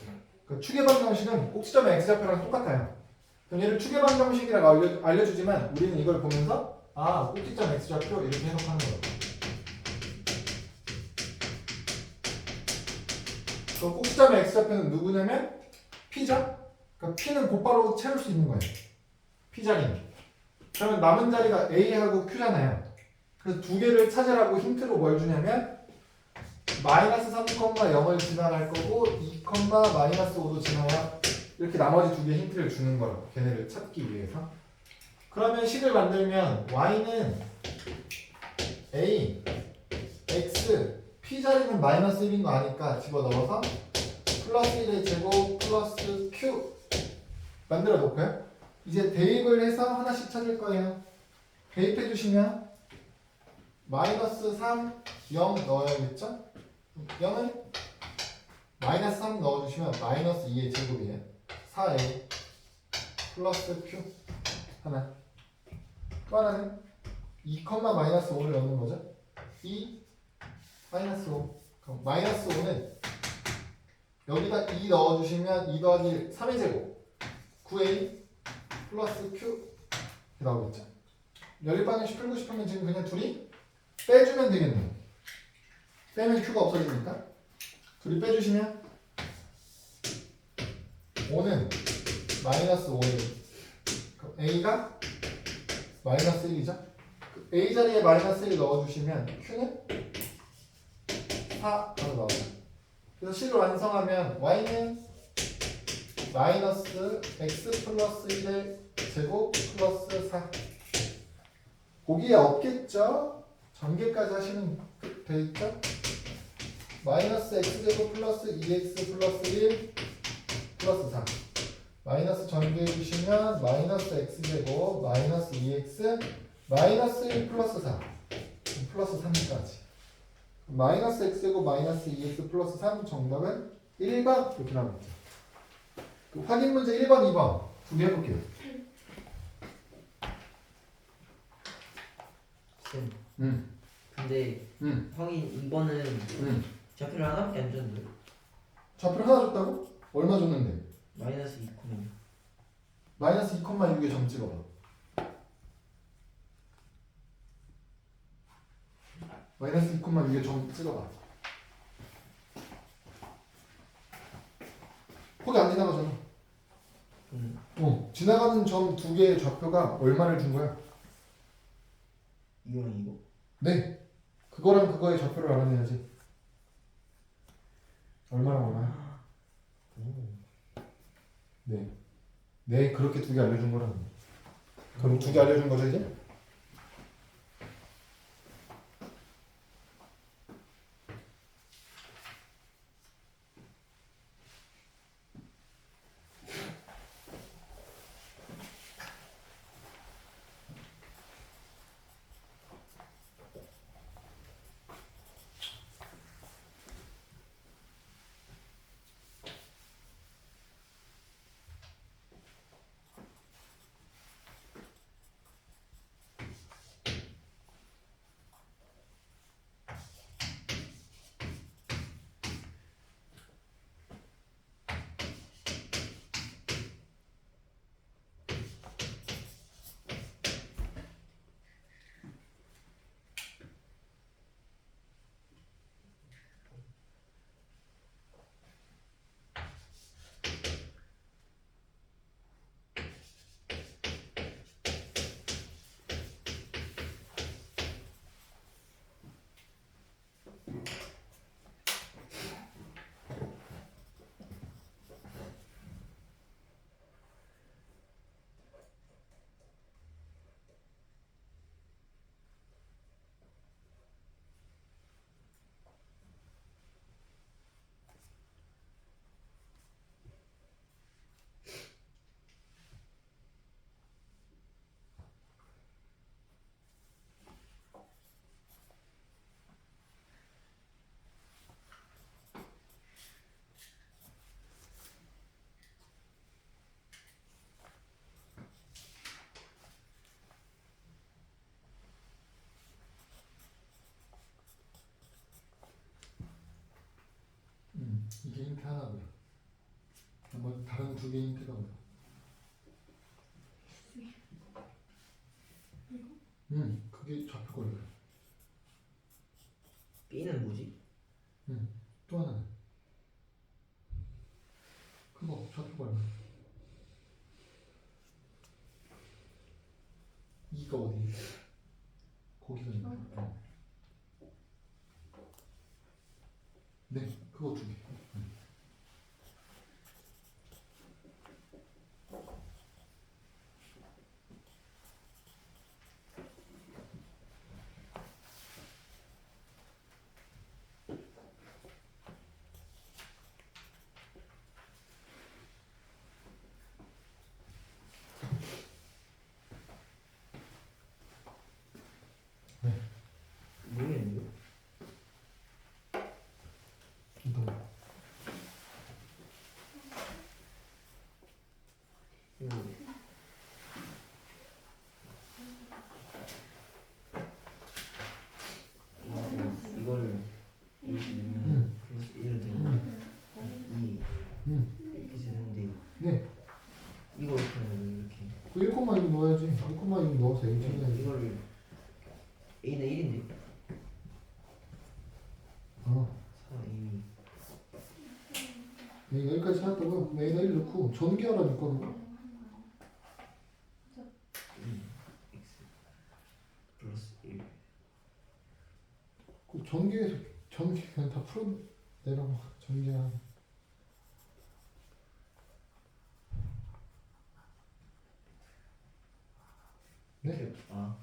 그 축의 방정식은 꼭지점의 x좌표랑 똑같아요. 그럼 얘를 축의 방정식이라고 알려주지만 우리는 이걸 보면서 아 꼭지점 x좌표 이렇게 해석하는 거예요. 그 꼭지점의 x좌표는 누구냐면 p죠. 그러니까 p는 곧바로 채울 수 있는 거예요. p 자리는. 그러면 남은 자리가 a하고 q잖아요. 그래서 두 개를 찾으라고 힌트로 뭘 주냐면 마이너스 3,0을 지나갈 거고 2, 마이너스 5도 지나야 이렇게 나머지 두 개 힌트를 주는 거라고 걔네를 찾기 위해서. 그러면 식을 만들면 y는 a, x, p 자리는 마이너스 1인 거 아니까 집어넣어서 플러스 1의 제곱 플러스 q 만들어 놓고요. 이제 대입을 해서 하나씩 찾을 거예요. 대입해 주시면 마이너스 3, 0 넣어야겠죠? 0은 마이너스 3 넣어주시면 마이너스 2의 제곱이에요. 4a 플러스 q 하나. 또 하나는 2, 마이너스 5를 넣는 거죠. 2 마이너스 5. 그럼 마이너스 5는 여기다 2 넣어주시면 2 더하기 3의 제곱 9a 플러스 q 이렇게 나오겠죠. 연립방정식 풀고 싶으면 지금 그냥 둘이 빼주면 되겠네요. 빼면 q가 없어지니까 둘이 빼주시면 5는 마이너스 5a 그럼 a가 마이너스 1이죠. a 자리에 마이너스 1 넣어주시면 q는 4 바로 나와요. 그래서 식을 완성하면 y는 마이너스 x 플러스 1의 제곱 플러스 4 거기에 없겠죠? 전개까지 하시면 되겠죠? 마이너스 x제곱 플러스 2x 플러스 1 플러스 4 마이너스 전개해 주시면 마이너스 x제곱 마이너스 2x 마이너스 1 플러스 4 플러스 3까지 마이너스 x제곱 마이너스 2x 플러스 3 정답은 1번 이렇게 나오겠죠. 그 확인 문제 1번, 2번 두 개 해볼게요. 쌤. 근데 확인 2번은 좌표를 하나밖에 안 줬는데 좌표를 하나 줬다고? 얼마 줬는데? 마이너스 2,. 마이너스 2,6에 점 찍어봐. 마이너스 2,6에 점 찍어봐. 거기 안 지나가잖아. 지나가는 점 두 개의 좌표가 얼마를 준 거야? 이거랑 이거? 네. 그거랑 그거의 좌표를 알아내야지. 얼마랑 얼마야? 네. 네, 그렇게 두 개 알려준 거라는 거야. 그럼 두 개 알려준 거죠, 이제? 이게 힌트 하나고요. 뭐 다른 두 개의 힌트가 뭐야? 그게 좌표 걸려. B는 뭐지? 또 하나는 그거 좌표 걸려. 이가 어디? 거기가 있네. 네, 그거 두 개. 모르겠는데. 너 이거 이거를 이렇게 넣으면 플러스 1을 되고 2 이렇게 되는데 네, 이거 이렇게 하면 이렇게 그 1,6 넣어야지. 1,6 넣어서 A 찾아야지. 이거를 A는 1인데 어. 4 A A가 1까지 찾았다고요? 그럼 A가 1 넣고 전개하라니까 그거. X 플러스 1 그 전개 그냥 다 풀어내라고. 전개하라. 네? 이렇게 아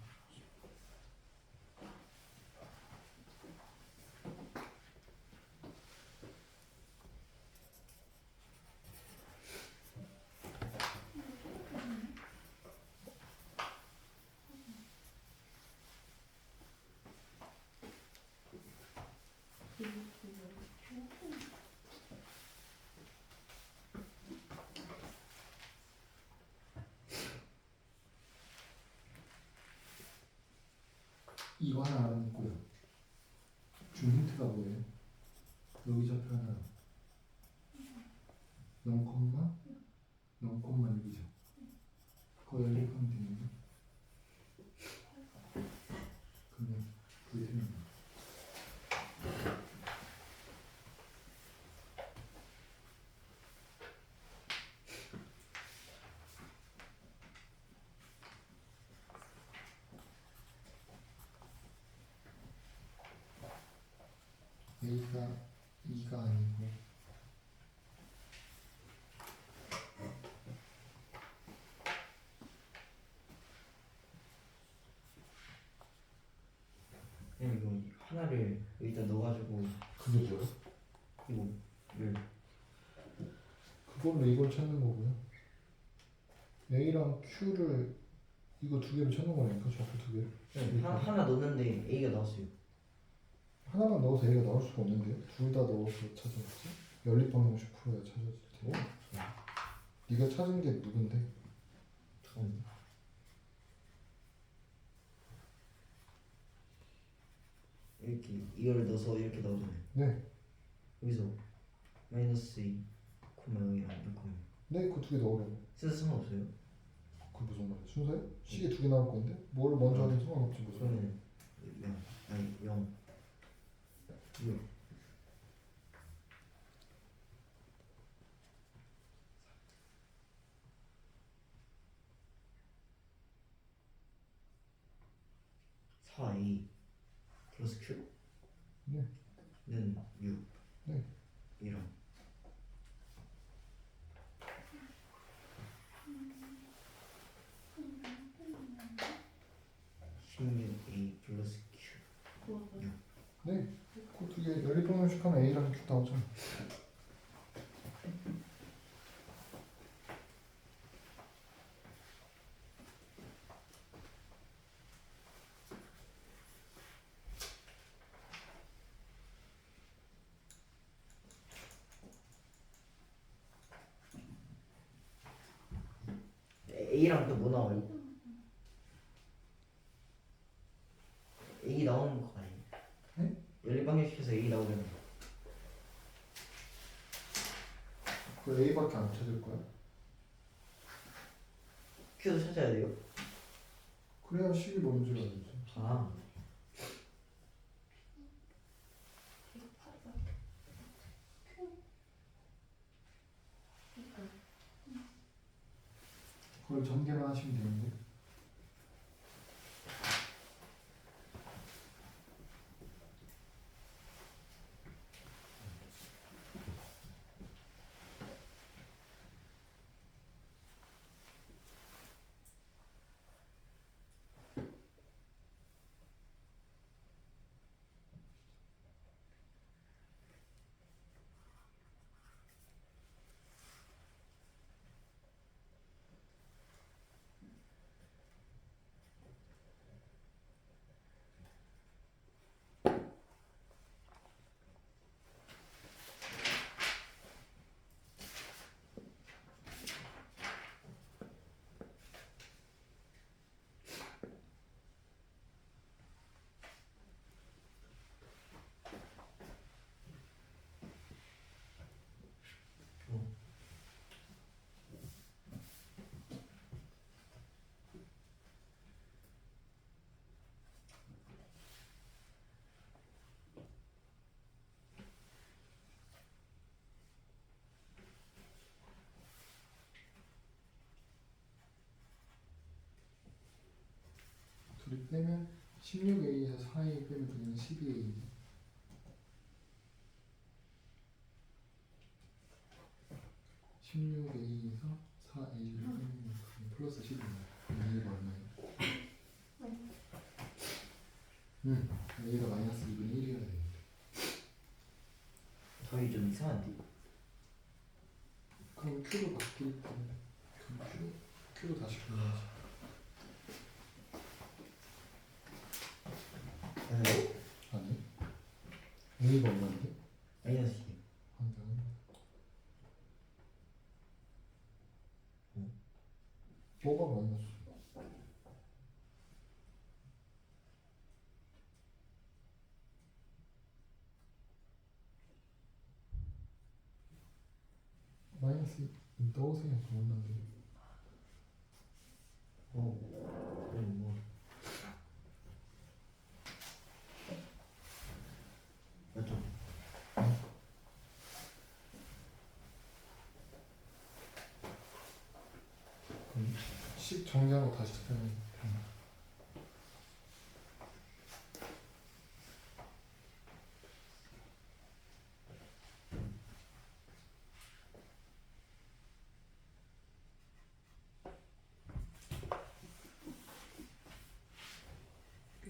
이거 하나 알아놓고요. 준 힌트가 뭐예요? 여기 좌표 하나 0,6이죠. 그거 연립하면 되는데 그러면 그게 틀린 거야. A가 2가 아니고 그냥 이거 하나를 여기다 넣어가지고 그게 뭐야? 이거를 그걸로 이걸 찾는 거고요. A랑 Q를 이거 두 개를 찾는 거니까 좌표 두 개를. 하나 넣었는데 A가 나왔어요. 하나만 넣어서 A가 나올 수가 없는데요. 둘 다 넣어서 찾아봤지? 연립방정식 풀어야 찾아질 테고. 네가 찾은 게 누군데? 처음 이렇게 이걸 넣어서 이렇게 나오잖아요. 네. 여기서 마이너스 2 코마 0이랑 1코마 네, 그 두 개 넣으라고. 쓰는 상관없어요? 그 무슨 말이야? 순서요? 시계 두 개 나올 건데? 뭘 먼저 하든 상관없지 무슨. 그러면 0 아니 0 6 4A 플러스 Q 네. 는 6 네. 이런 16A 플러스 Q 네. 그 두 개 연립방정식 하면 A랑 Q 나오잖아. A랑 또 뭐 나와요? A 나오는 거 아니에요? 네? 연립방정식에서 A 나오잖아요. 그 A밖에 안 찾을 거야? Q도 찾아야 돼요? 그래야 식이 뭔지 알지. 아 그걸 전개만 하시면 되는데. 둘이 빼면 16A에서 4A 빼면 그냥 12A. 16A에서 4A를 빼면 플러스 12. A가 얼마예요? A가 마이너스 2분의 1이어야 돼. 답이 좀 이상한데 그럼 Q로 바뀔 건데. 그럼 Q로 다시 불러야지. 아니. A가 얼마인데? 마이너스 2 방금. 뭐가 마이너스? 마이너스 넣으세요. 원하는. 뭐 맞죠? 식 정리하고 다시 찾으면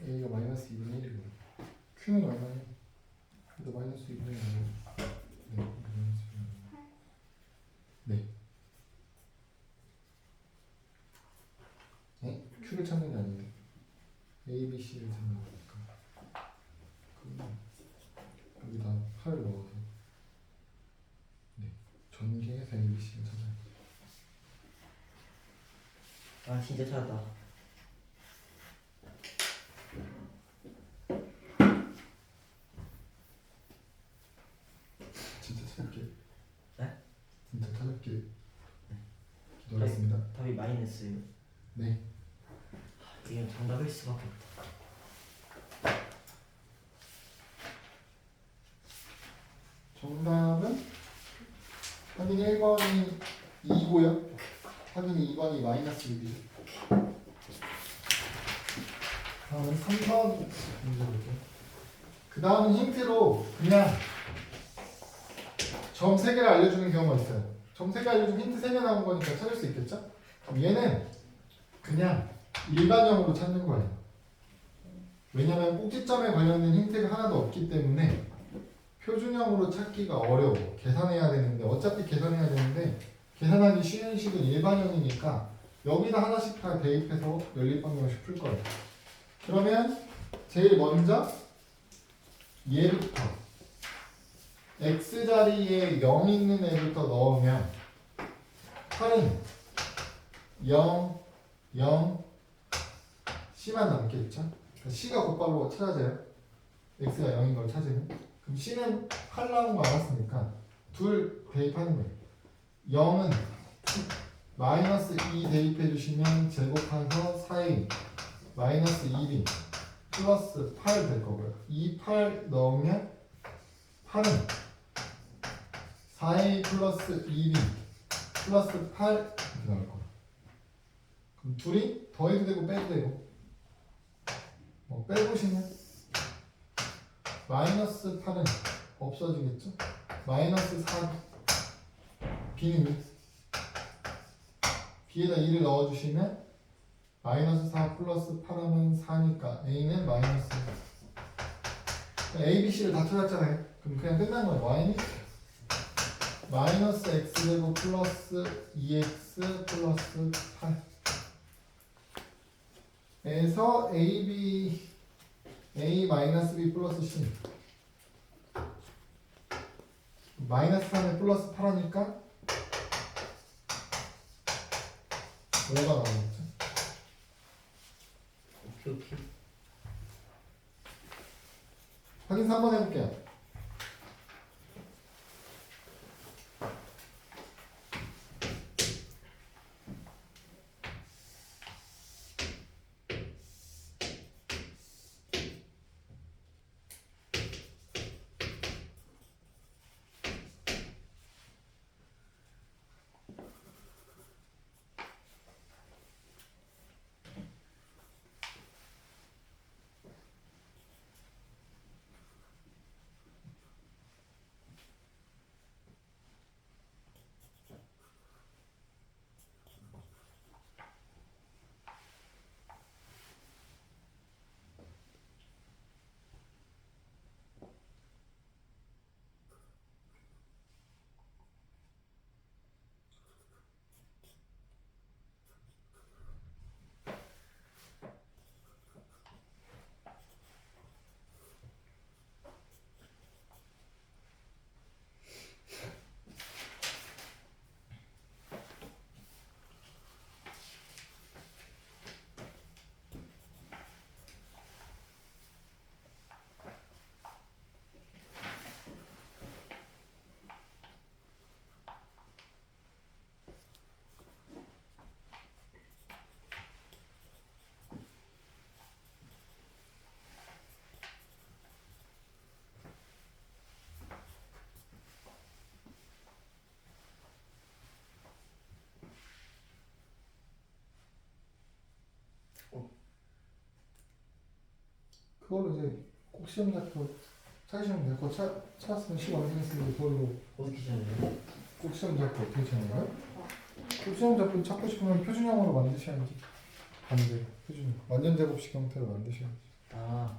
A가 마이너스 2분의 1이고 Q는 얼마냐? 근데 마이너스 2분의 1. 네, 마이너스 2분의 1. 네. 네? Q를 찾는 게 아닌데 A, B, C를 찾는 거니까 그럼 여기다 8 넣어서 네 전개해서 A, B, C를 찾아야 돼. 아 진짜 찾았다 진짜 찾을게. 네? 진짜 찾을게. 기도하겠습니다. 답이 마이너스예요 네. 이건 정답일 수밖에 없다 정답은 확인 1번이 2고요. 확인 2번이 마이너스 6이죠. 다음은 3번 문제 볼게요. 그 다음은 힌트로 그냥 점 3개를 알려주는 경우가 있어요. 점 3개 알려주면 힌트 3개 나온 거니까 찾을 수 있겠죠? 그럼 얘는 그냥 일반형으로 찾는 거예요. 왜냐면 꼭지점에 관련된 힌트가 하나도 없기 때문에 표준형으로 찾기가 어려워. 계산해야 되는데 어차피 계산해야 되는데 계산하기 쉬운 식은 일반형이니까 여기다 하나씩 다 대입해서 연립방정식 풀 거예요. 그러면 제일 먼저 얘부터 x자리에 0 있는 애부터 넣으면 8은 0, 0, c만 남겠죠? 그러니까 c가 곧바로 찾아져요. x가 0인 걸 찾으면 그럼 c는 8 나온 거 알았으니까 둘 대입하는 거예요. 0은 마이너스 2 대입해 주시면 제곱해서 4a 마이너스 1이 플러스 8 될 거고요. 2, 8 넣으면 8은 4a 플러스 1이 플러스 8 이렇게 나올 거예요. 그럼 둘이 더해도 되고 빼도 되고 뭐 빼보시면 마이너스 8은 없어지겠죠? 마이너스 4 b는 b에다 2를 넣어주시면 마이너스 4 플러스 8하면 4니까 a는 마이너스 a, b, c를 다 찾았잖아요. 그럼 그냥 끝난 거예요. y는 마이너스 x제곱 플러스 2x 플러스 8 에서 a, b a 마이너스 b 플러스 c 마이너스 3에 플러스 8 하니까 5가 나오겠죠. 오케이. 확인 3번 해볼게요. 그걸로 이제 꼭 시험 잡고 찾으시면 돼요. 그거 찾았으면 시험 안 되겠으면 그걸로 어떻게 시작해요? 꼭 시험 잡고 어떻게 찾는 꼭 시험 잡고 찾고 싶으면 표준형으로 만드셔야지. 반대 표준형 완전 제곱식 형태로 만드셔야지. 아,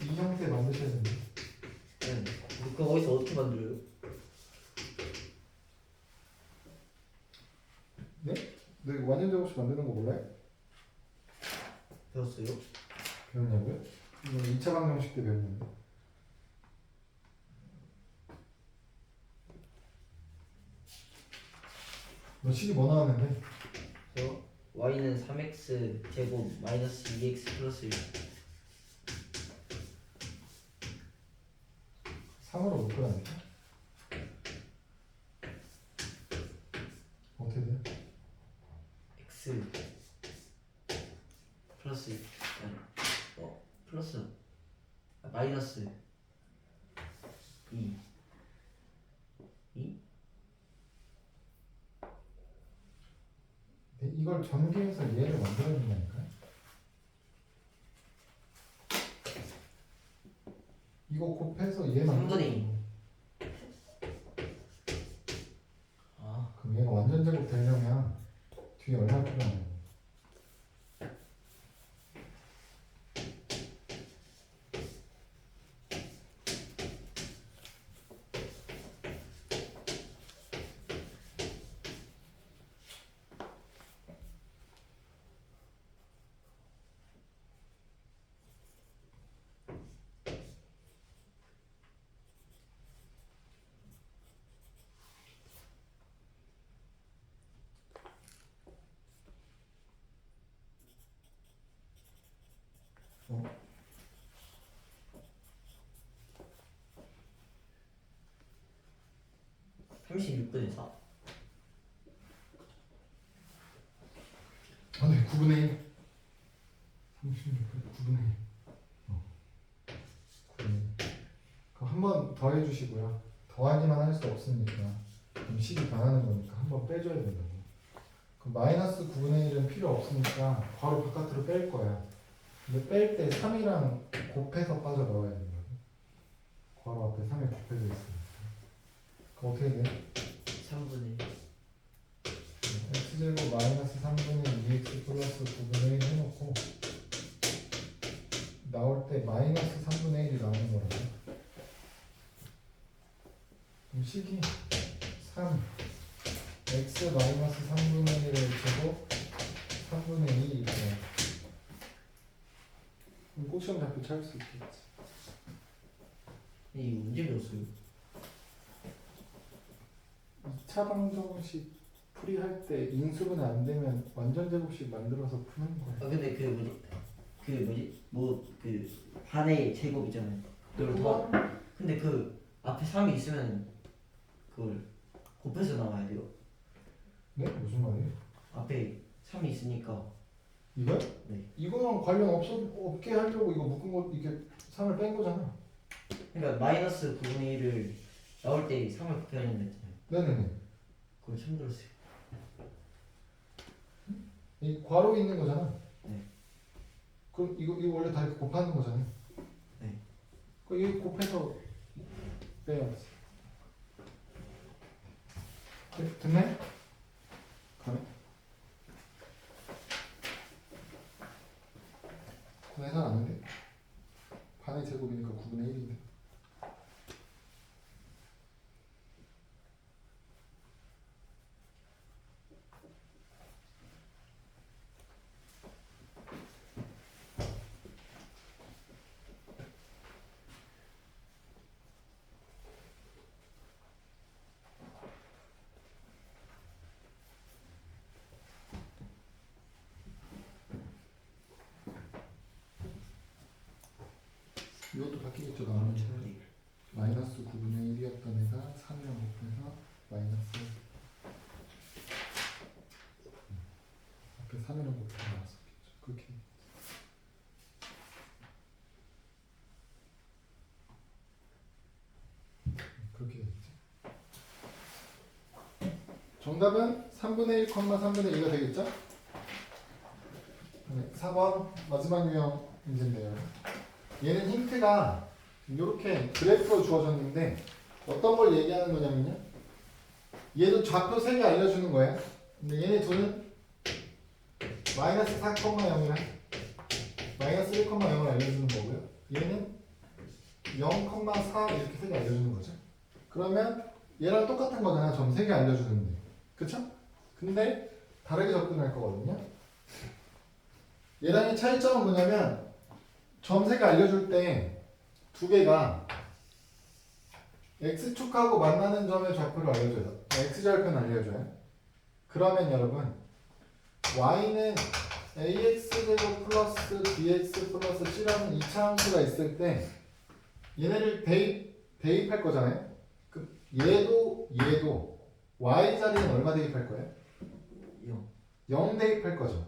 이 형태 만드셔야 됩니다. 네. 그거 어디서 어떻게 만들어요? 네? 너 이거 완전 제곱식 만드는 거 몰라요? 배웠어요? 배웠냐고요? 이거 2차 방정식 때 배웠는데. 너 식이 뭐 나왔는데? 저 y는 3x 제곱 마이너스 2x 플러스 1. 3으로 못 풀어야겠다. 어떻게 돼? x 플러스 아니 플러스 마이너스 2 이걸 전개해서 얘를 만들어준다니까요. 이거 곱해서 얘 3분의 2. 만들어주는 아, 그럼 얘가 완전 제곱 되려면 뒤에 얼마 필요하냐? 36분의 4. 아, 네, 9분의 1. 36분의 9분의 1. 9분의 1. 그럼 한 번 더 해주시고요. 더하기만 할 수 없으니까 그럼 식이 변하는 거니까 한 번 빼줘야 된다고. 그럼 마이너스 9분의 1은 필요 없으니까 바로 바깥으로 뺄 거야. 근데 뺄 때 3이랑 곱해서 빠져 넣어야 된다고. 괄호 앞에 3이 곱해져 있으니까. 그럼 어떻게 돼? 3분의 1. x제곱 마이너스 3분의 2x 플러스 9분의 1 해놓고 나올 때 마이너스 3분의 1이 나오는 거라고. 그럼 식이 3 x 마이너스 3분의 1을 제곱 3분의 2 이렇게. 그럼 꼭시험 잡고 찾을 수 있겠지. 이 문제 배웠어요. 2차 방정식 풀이할 때 인수분해 안 되면 완전 제곱식 만들어서 푸는 거야. 아 근데 반의 제곱 있잖아요. 그걸 더. 근데 그 앞에 3이 있으면 그걸 곱해서 나와야 돼요. 네? 무슨 말이에요? 앞에 3이 있으니까. 이거요? 네. 이거랑 관련 없게 하려고 이거 묶은 거 이렇게 3을 뺀 거잖아. 그러니까 마이너스 9분의 1을 나올 때 3을 곱해야 된다 했잖아요. 네네네. 그걸 처음 들었어요. 이 괄호 있는 거잖아. 네. 그럼 이거 원래 다 이렇게 곱하는 거잖아. 네. 그 이거 곱해서 빼야지. 됐네? 가네. 계산 안 돼? 반의 제곱이니까 9분의 1인데. 이것도 바뀌겠죠. 나오는 차라리 마이너스 9분의 1이었던 애가 3이랑 곱해서 마이너스 앞에 3이랑 곱해서 나왔었겠죠. 그렇게 그렇게 되겠지. 정답은 3분의 1, 3분의 2가 되겠죠? 네, 4번 마지막 유형 문제인데요. 얘는 힌트가 이렇게 그래프로 주어졌는데 어떤 걸 얘기하는 거냐면요. 얘도 좌표 3개 알려주는 거예요. 근데 얘네 둘은 마이너스 4,0이랑 마이너스 1,0을 알려주는 거고요. 얘는 0,4 이렇게 3개 알려주는 거죠. 그러면 얘랑 똑같은 거잖아. 점 3개 알려주는데. 그쵸? 근데 다르게 접근할 거거든요. 얘랑의 차이점은 뭐냐면 점 3개 알려줄 때 두 개가 x축하고 만나는 점의 좌표를 알려줘요. x좌표는 알려줘요. 그러면 여러분 y는 ax제곱 플러스 bx 플러스 c라는 2차 함수가 있을 때 얘네를 대입할 거잖아요. 그 얘도 y 자리는 얼마 대입할 거예요? 0. 0 대입할 거죠.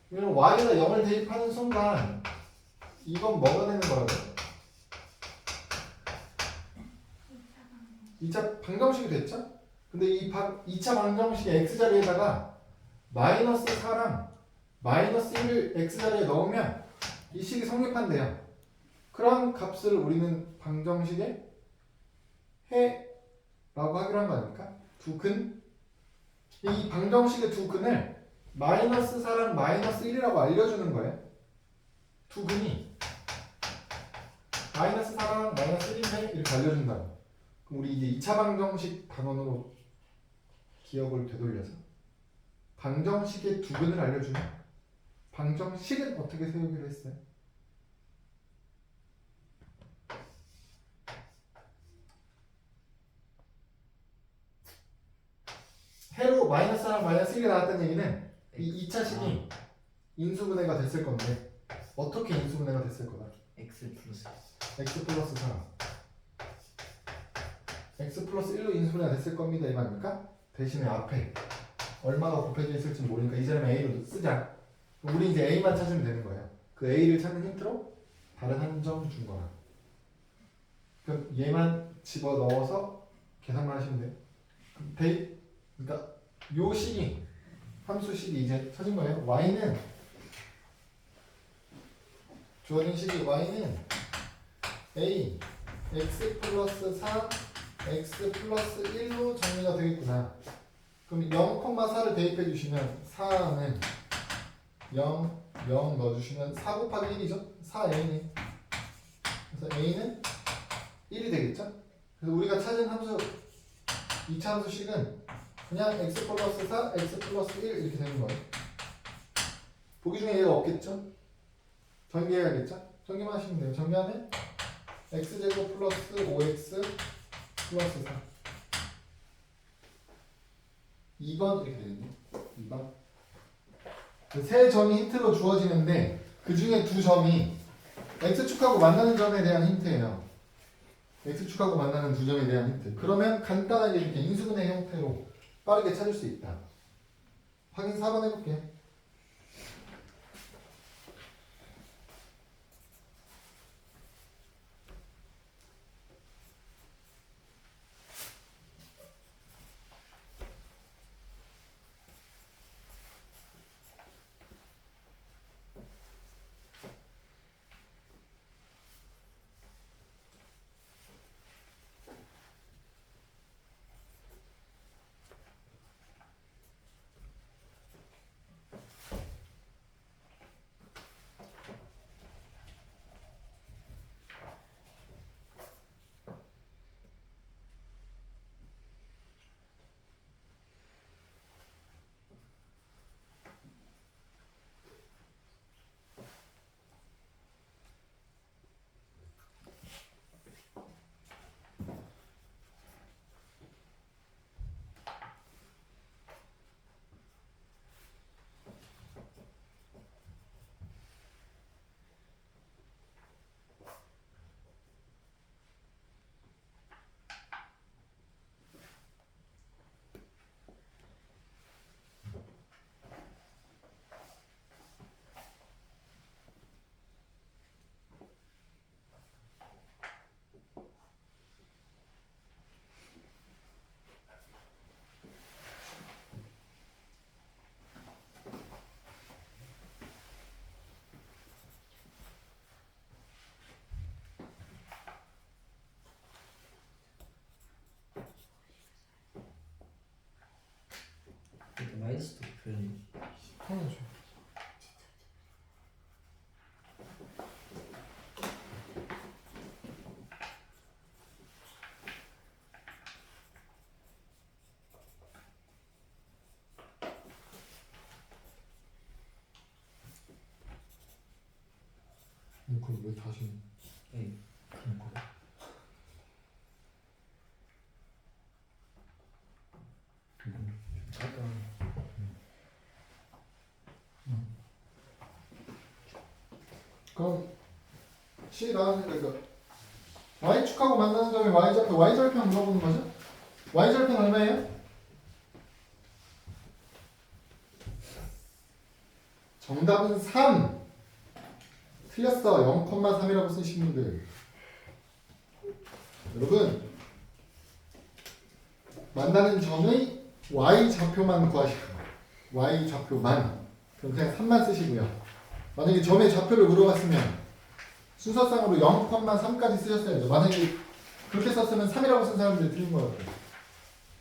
왜냐면 y에다 0을 대입하는 순간 이건 뭐가 되는 거라고요? 2차 방정식이 됐죠? 근데 이 2차 방정식의 x자리에다가 마이너스 4랑 마이너스 1을 x자리에 넣으면 이 식이 성립한대요. 그런 값을 우리는 방정식에 해라고 하기로 한 거 아닙니까? 두 근. 이 방정식의 두 근을 마이너스 4랑 마이너스 1이라고 알려주는 거예요. 두 근이 마이너스 4랑 마이너스 1인데 이렇게 알려준다고. 그럼 우리 이제 2차 방정식 단원으로 기억을 되돌려서 방정식의 두 근을 알려주면 방정식은 어떻게 세우기로 했어요? 해로 마이너스랑 마이너스 1이 나왔다는 얘기는 이 2차식이 인수분해가 됐을 건데 어떻게 인수분해가 됐을 거다? x 플러스 x 플러스 4 x 플러스 1로 인수분해가 됐을 겁니다 이 말입니까? 대신에 앞에 얼마가 곱해져 있을지 모르니까 이 자리만 a로 쓰자. 우리 이제 a만 찾으면 되는 거예요. 그 a를 찾는 힌트로 다른 한 점 준 거라. 그럼 얘만 집어넣어서 계산만 하시면 돼요. 그러니까 요 식이 함수 식이 이제 찾은 거예요. y는 주어진 식이 y는 a x 플러스 4 x 플러스 1로 정리가 되겠구나. 그럼 0,4를 대입해 주시면 4는 0, 0 넣어주시면 4 곱하기 1이죠? 4a네. 그래서 a는 1이 되겠죠? 그래서 우리가 찾은 함수 2차 함수식은 그냥 x 플러스 4, x 플러스 1 이렇게 되는 거예요. 보기 중에 얘가 없겠죠? 전개해야겠죠? 전개만 하시면 돼요. 전개하면 x제곱 플러스 5x 플러스 4 2번 이렇게 되겠네요. 2번 세 점이 힌트로 주어지는데 그 중에 두 점이 x축하고 만나는 점에 대한 힌트예요. x축하고 만나는 두 점에 대한 힌트. 그러면 간단하게 이렇게 인수분해 형태로 빠르게 찾을 수 있다. 확인 4번 해볼게요. 이렇게 마이너스도 표현이 당연하죠. 그럼 왜 다시 예. 그런 거야? 그럼 C 나왔으니까 Y축하고 만나는 점이 Y절편 물어보는 거죠? Y절편 얼마예요? 정답은 3. 틀렸어. 0,3이라고 쓰신 분들. 여러분 만나는 점의 Y좌표만 구하시고 Y좌표만 그럼 그냥 3만 쓰시고요. 만약에 점의 좌표를 물어봤으면 순서상으로 0,3까지 쓰셨어야죠. 만약에 그렇게 썼으면 3이라고 쓴 사람들이 틀린 거 같아요.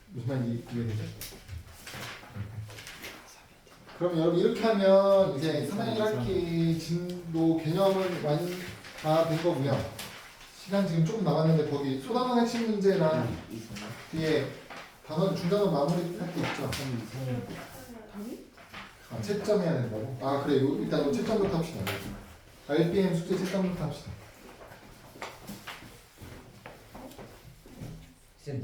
무슨 말인지 이해되죠? 그럼 여러분 이렇게 하면 이제 3학기 진도 개념은 완 다 된 거고요. 시간 지금 조금 남았는데 거기 소단원 핵심 문제랑 뒤에 단원 중단원 마무리 할 게 있죠. 답이? 아, 채점해야 된다고? 아 그래 일단 요 채점부터 합시다. RPM 숙제 채점부터 합시다. 쌤